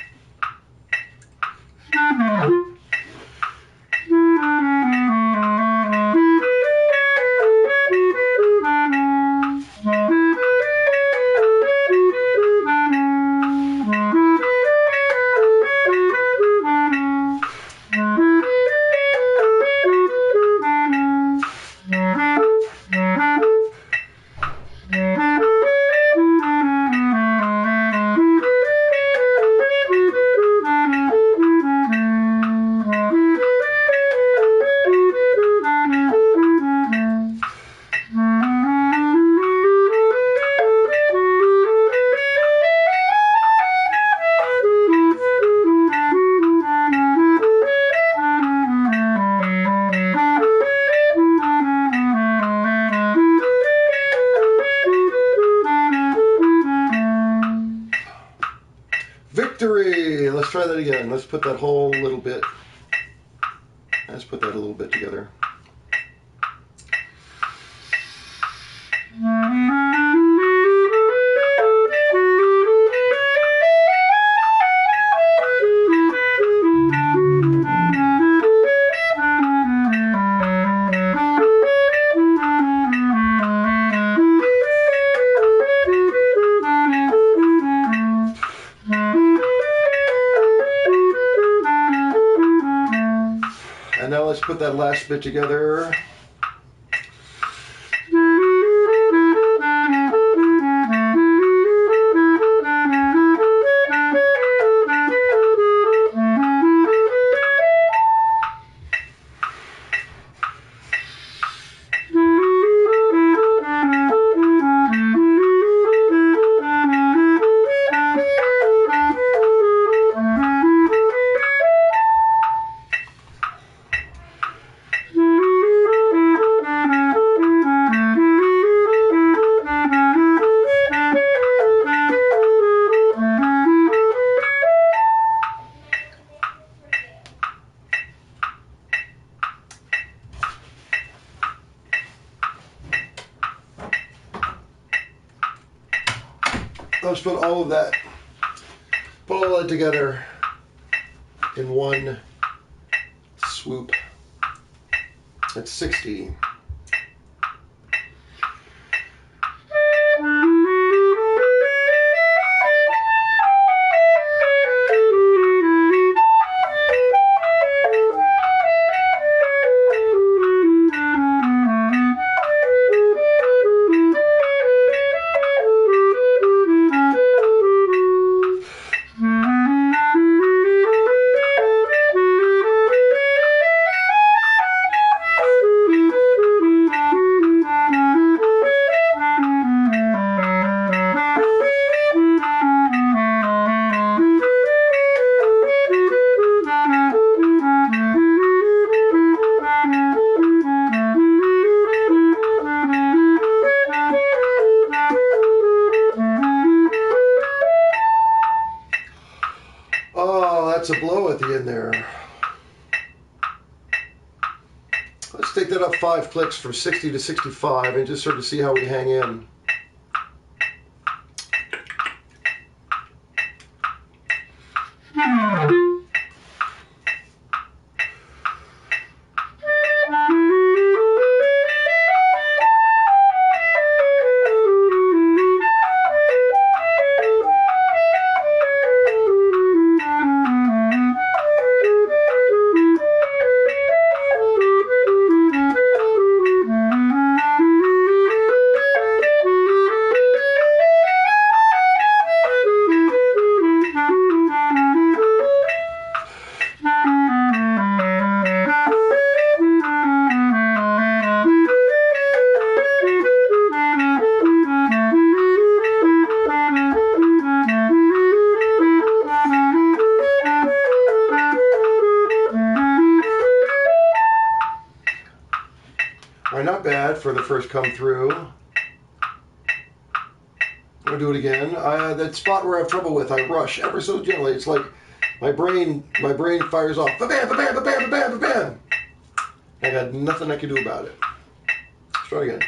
Victory! Let's try that again. Let's put that whole little bit. Let's put that a little bit together. And now let's put that last bit together. Let's put all of that, put all that together in one swoop. That's 60. bites of blow at the end there. Let's take that up 5 clicks from 60 to 65 and just sort of see how we hang in. Not bad for the first come through. I'm gonna do it again. That spot where I have trouble with, I rush ever so gently. It's like my brain fires off. Ba-bam, ba-bam, ba-bam, ba-bam, ba-bam. I got nothing I can do about it. Let's try again.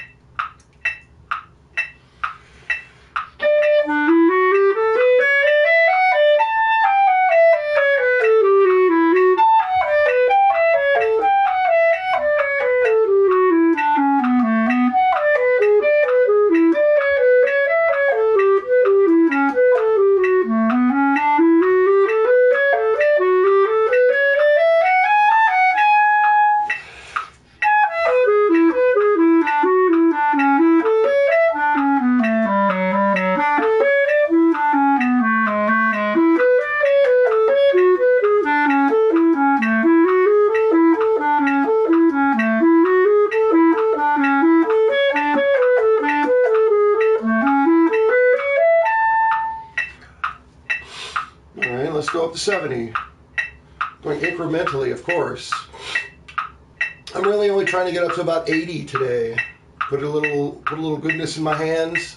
Let's go up to 70. Going incrementally, of course. I'm really only trying to get up to about 80 today. Put a little goodness in my hands.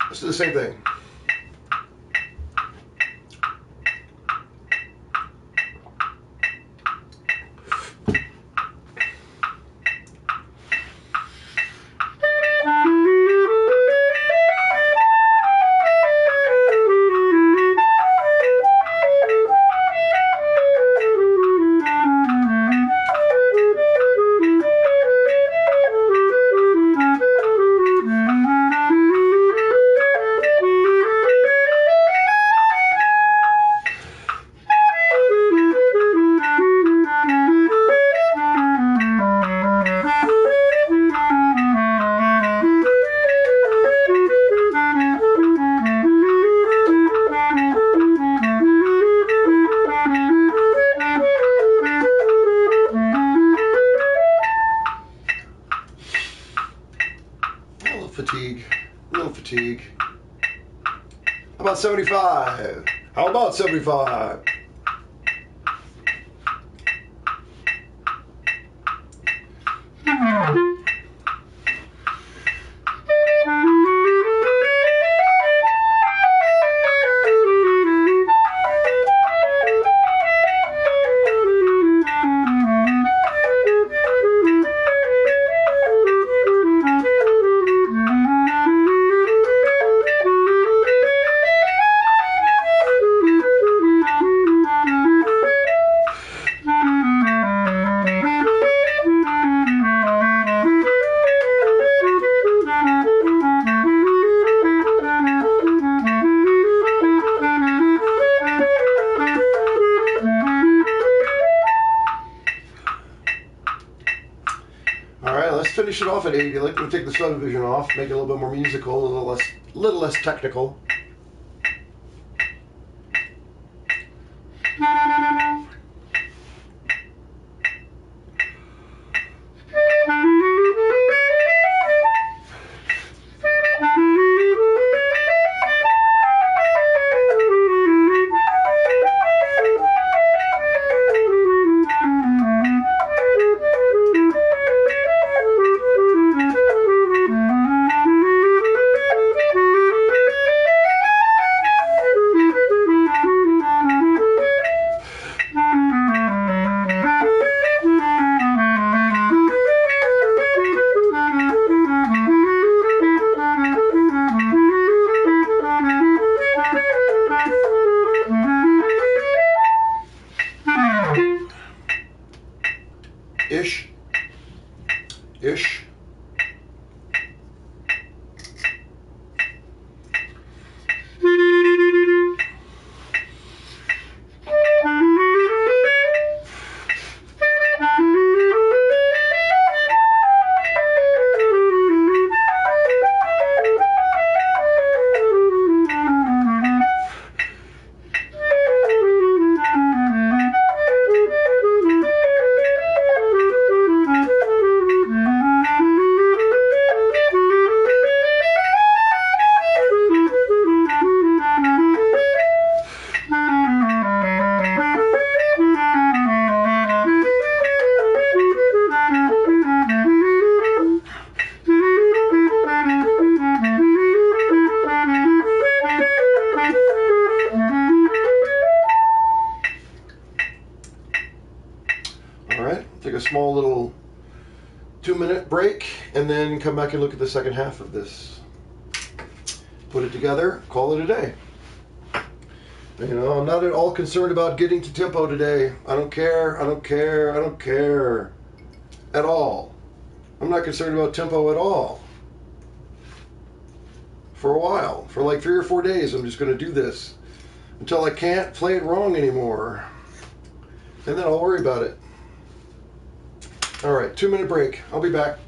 Let's do the same thing. Fatigue. How about 75? How about 75? finish it off at 80. I like to take the subdivision off, make it a little bit more musical, a little less technical. Ish. Ish. Take a small little 2-minute break and then come back and look at the second half of this. Put it together, call it a day. You know, I'm not at all concerned about getting to tempo today. I don't care at all. I'm not concerned about tempo at all. For a while, for like 3 or 4 days, I'm just going to do this until I can't play it wrong anymore. And then I'll worry about it. All right, 2-minute break. I'll be back.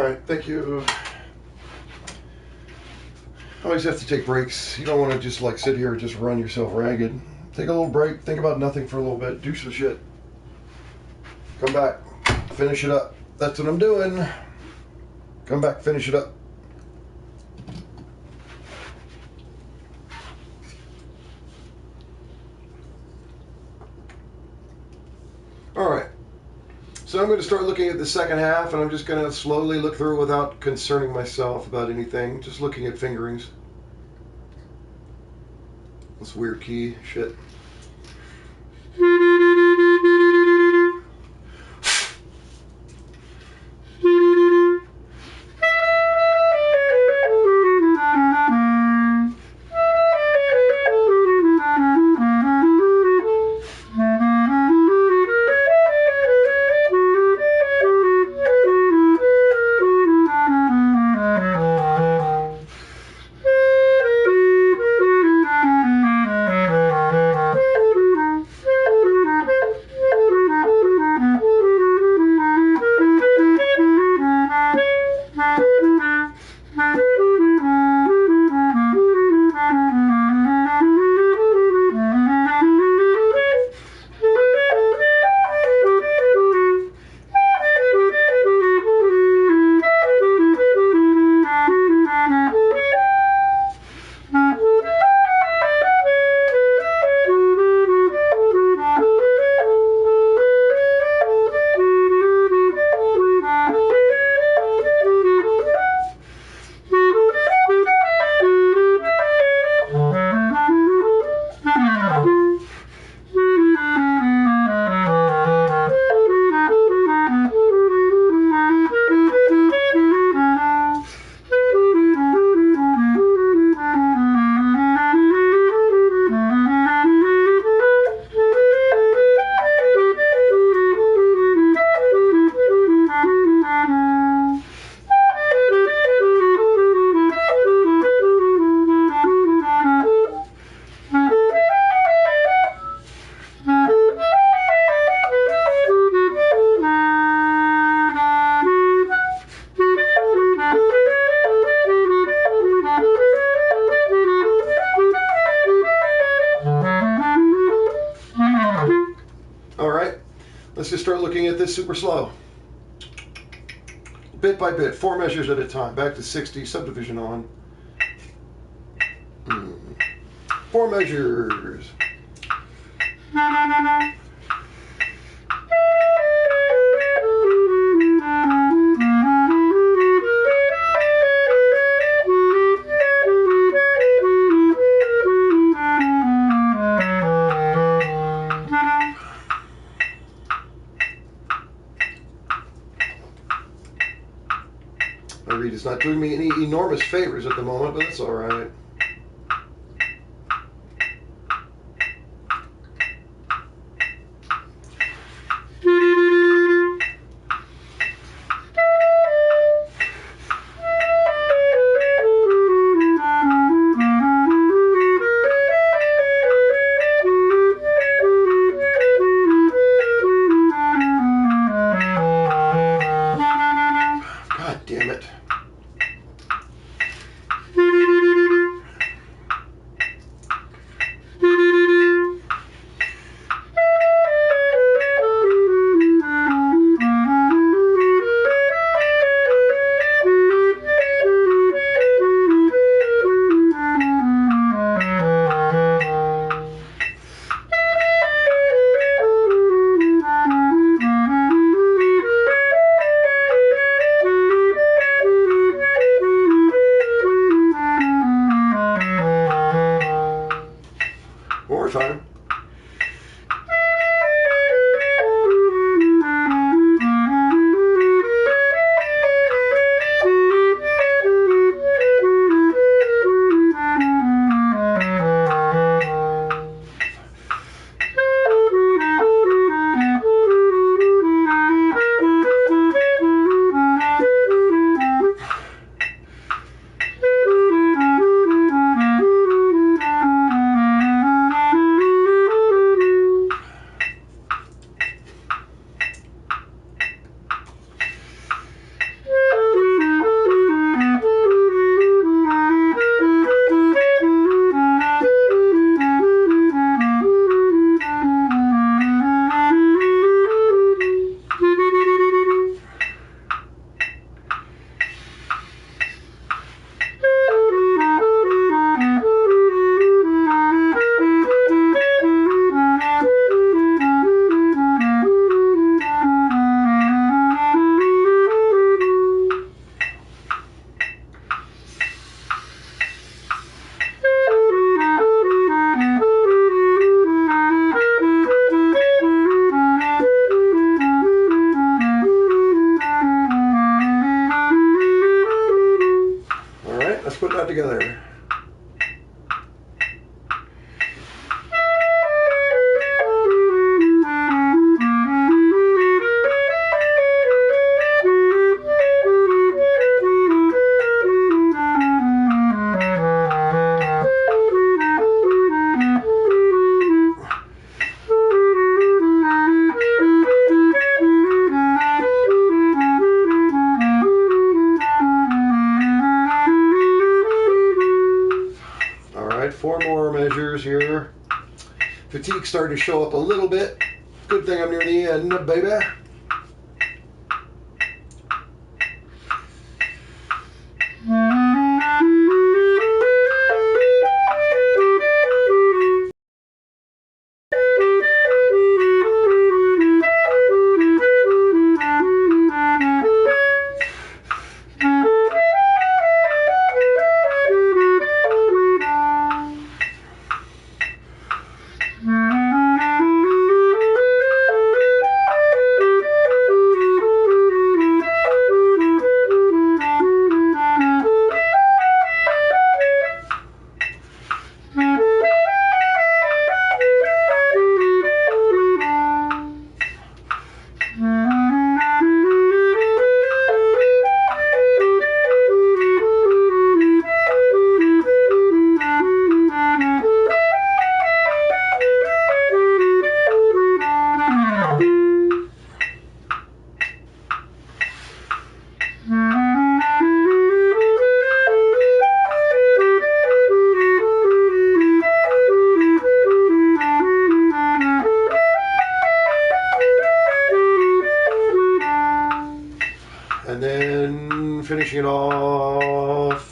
right, thank you. Always have to take breaks. You don't want to just like sit here and just run yourself ragged. Take a little break, think about nothing for a little bit, do some shit. Come back, finish it up. That's what I'm doing. Come back, finish it up. All right. So I'm going to start looking at the second half, and I'm just going to slowly look through without concerning myself about anything. Just looking at fingerings. This weird key shit. Let's just start looking at this super slow. Bit by bit, 4 measures at a time. Back to 60, subdivision on. 4 measures. My read is not doing me any enormous favors at the moment, but that's all right. God damn it. Fatigue starting to show up a little bit. Good thing I'm near the end, baby. And then finishing it off.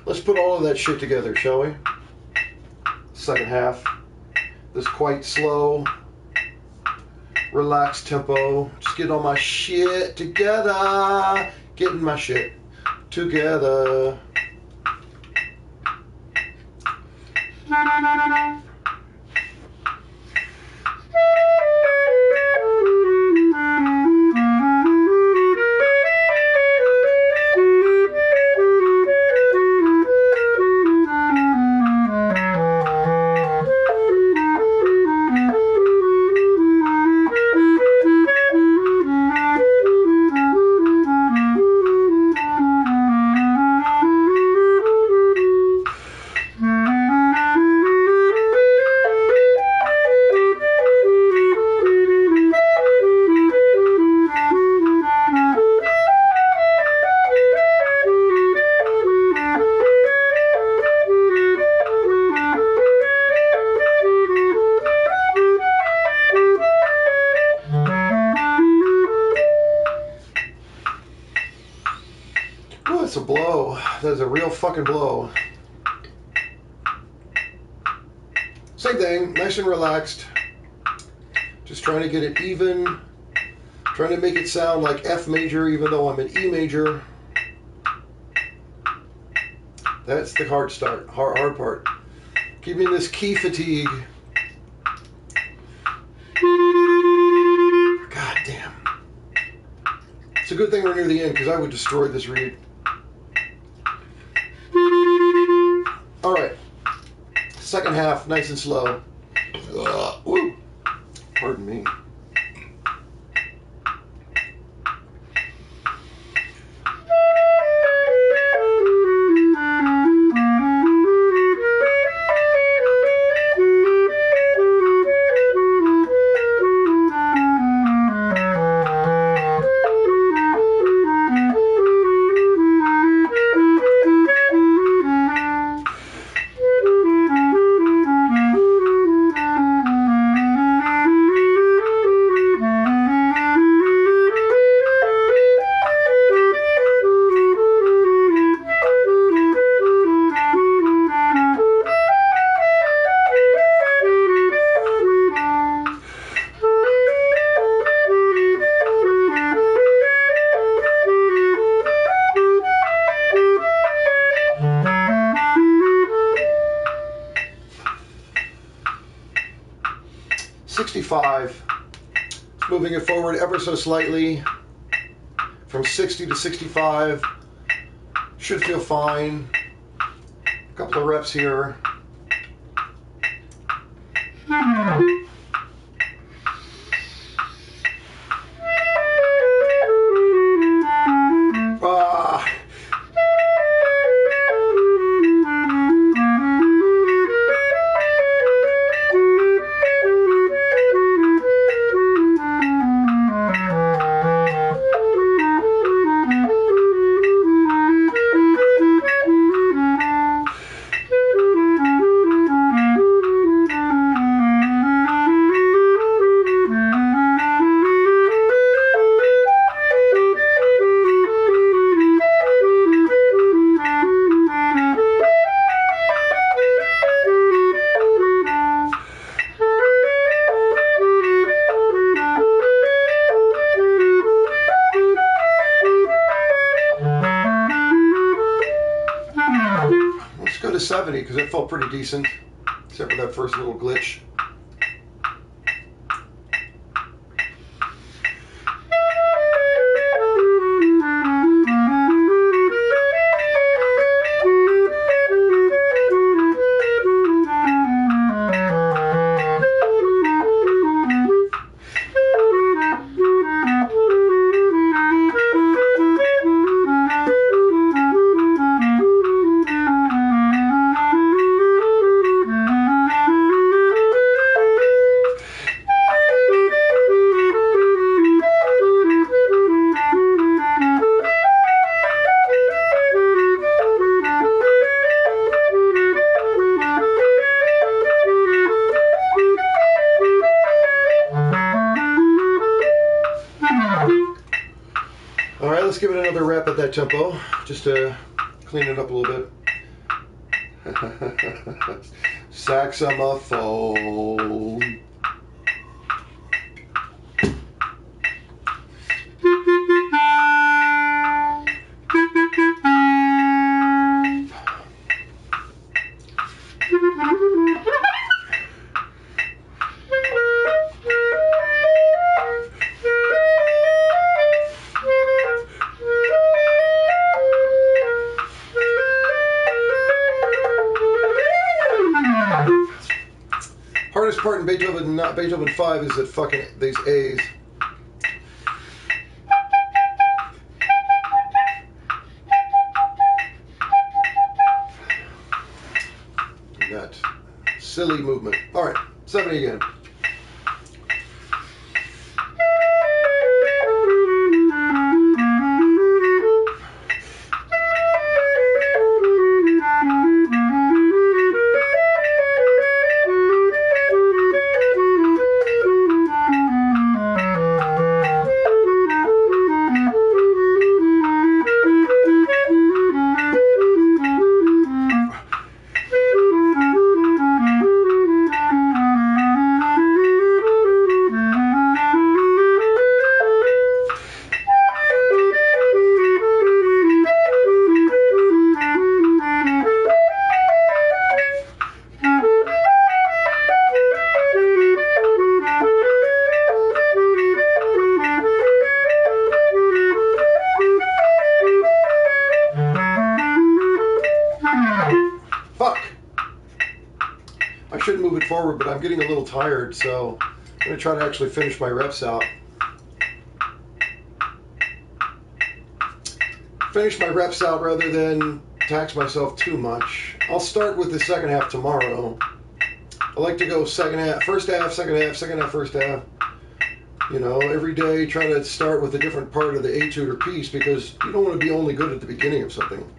Let's put all of that shit together, shall we? Second half. This quite slow, relaxed tempo. Just getting all my shit together. Getting my shit together. That's a blow. That is a real fucking blow. Same thing, nice and relaxed. Just trying to get it even. Trying to make it sound like F major even though I'm in E major. That's the hard part. Keeping this key fatigue. God damn. It's a good thing we're near the end because I would destroy this read. Alright. Second half, nice and slow. Woo. Pardon me. 65. Moving it forward ever so slightly from 60 to 65. Should feel fine. A couple of reps here. Go to 70 because it felt pretty decent, except for that first little glitch. Alright, let's give it another rep at that tempo, just to clean it up a little bit. Saxophone. Hardest part in Beethoven, not Beethoven 5, is that fucking these A's. That silly movement. All right, 70 again. Fuck! I should move it forward, but I'm getting a little tired, so I'm going to try to actually finish my reps out. Finish my reps out rather than tax myself too much. I'll start with the second half tomorrow. I like to go second half, first half, second half, second half, first half. You know, every day try to start with a different part of the etude or piece, because you don't want to be only good at the beginning of something.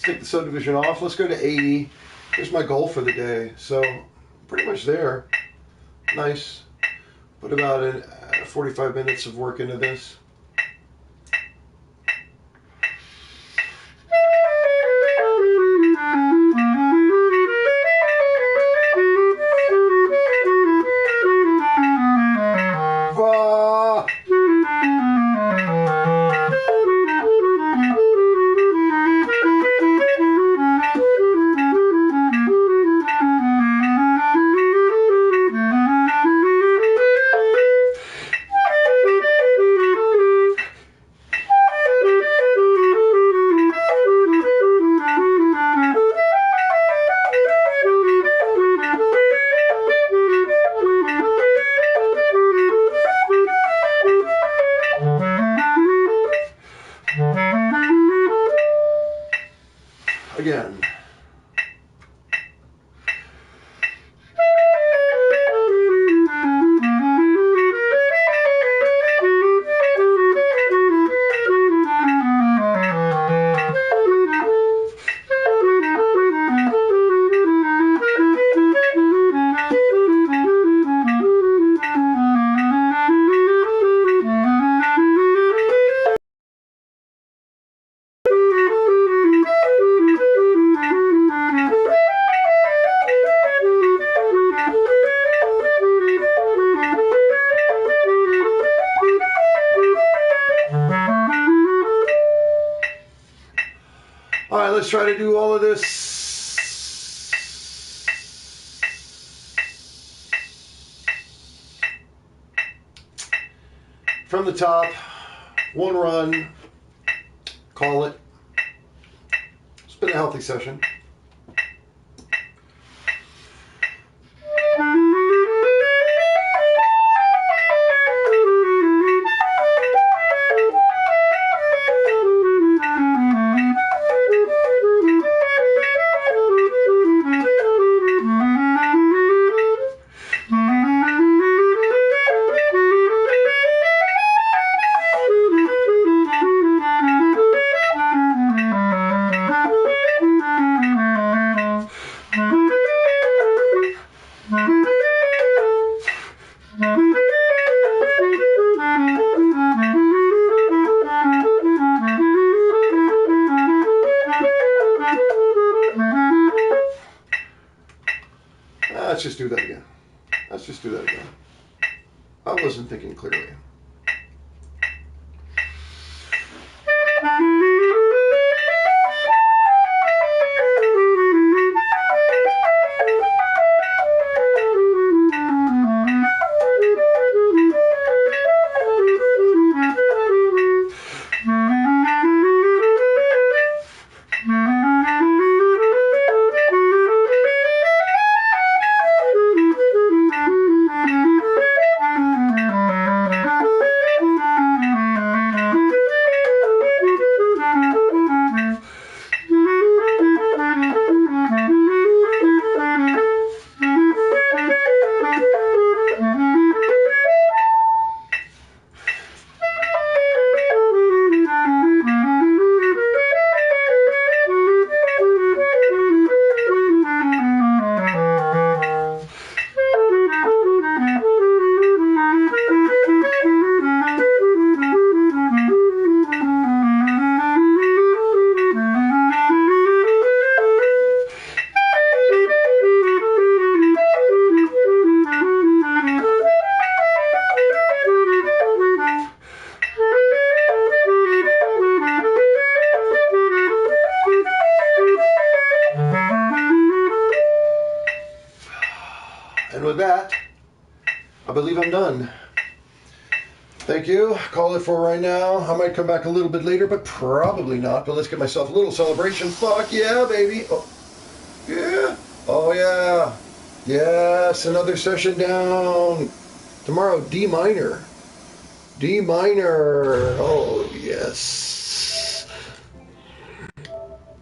Let's take the subdivision off. Let's go to 80. Here's my goal for the day. So pretty much there. Nice. Put about 45 minutes of work into this. Again. All right, let's try to do all of this. From the top, one run, call it. It's been a healthy session. Let's just do that again. Let's just do that again. I wasn't thinking clearly. And with that, I believe I'm done. Thank you. Call it for right now. I might come back a little bit later, but probably not. But let's get myself a little celebration. Fuck yeah, baby. Oh, yeah. Oh, yeah. Yes, another session down. Tomorrow, D minor. D minor. Oh, yes.